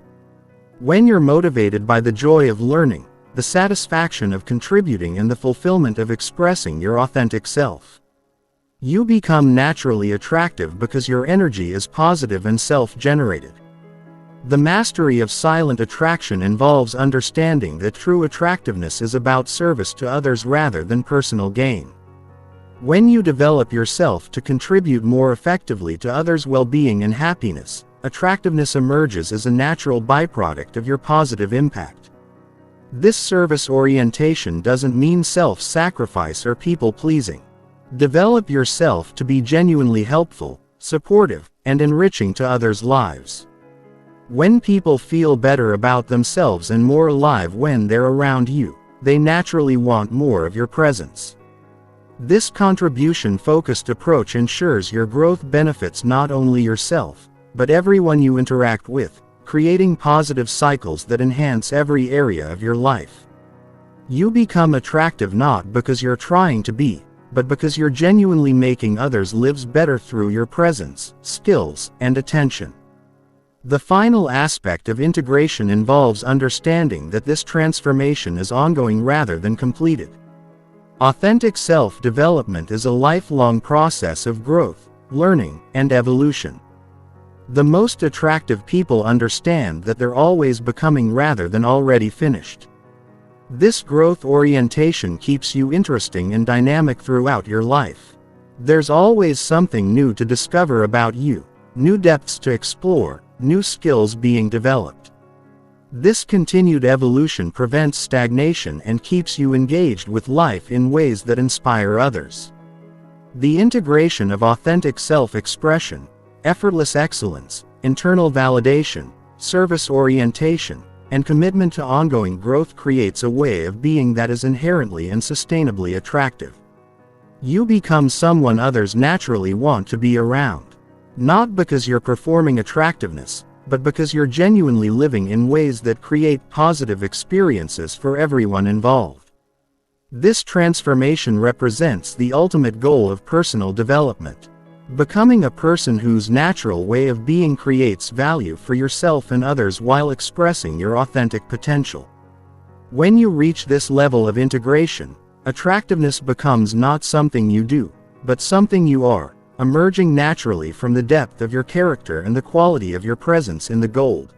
When you're motivated by the joy of learning, the satisfaction of contributing and the fulfillment of expressing your authentic self, you become naturally attractive because your energy is positive and self-generated. The mastery of silent attraction involves understanding that true attractiveness is about service to others rather than personal gain. When you develop yourself to contribute more effectively to others' well-being and happiness, attractiveness emerges as a natural byproduct of your positive impact. This service orientation doesn't mean self-sacrifice or people-pleasing. Develop yourself to be genuinely helpful, supportive, and enriching to others' lives. When people feel better about themselves and more alive when they're around you, they naturally want more of your presence. This contribution-focused approach ensures your growth benefits not only yourself, but everyone you interact with, creating positive cycles that enhance every area of your life. You become attractive not because you're trying to be, but because you're genuinely making others' lives better through your presence, skills, and attention. The final aspect of integration involves understanding that this transformation is ongoing rather than completed. Authentic self-development is a lifelong process of growth, learning, and evolution. The most attractive people understand that they're always becoming rather than already finished. This growth orientation keeps you interesting and dynamic throughout your life. There's always something new to discover about you, new depths to explore, new skills being developed. This continued evolution prevents stagnation and keeps you engaged with life in ways that inspire others. The integration of authentic self-expression, effortless excellence, internal validation, service orientation, and commitment to ongoing growth creates a way of being that is inherently and sustainably attractive. You become someone others naturally want to be around. Not because you're performing attractiveness, but because you're genuinely living in ways that create positive experiences for everyone involved. This transformation represents the ultimate goal of personal development. Becoming a person whose natural way of being creates value for yourself and others while expressing your authentic potential. When you reach this level of integration, attractiveness becomes not something you do, but something you are, emerging naturally from the depth of your character and the quality of your presence in the gold.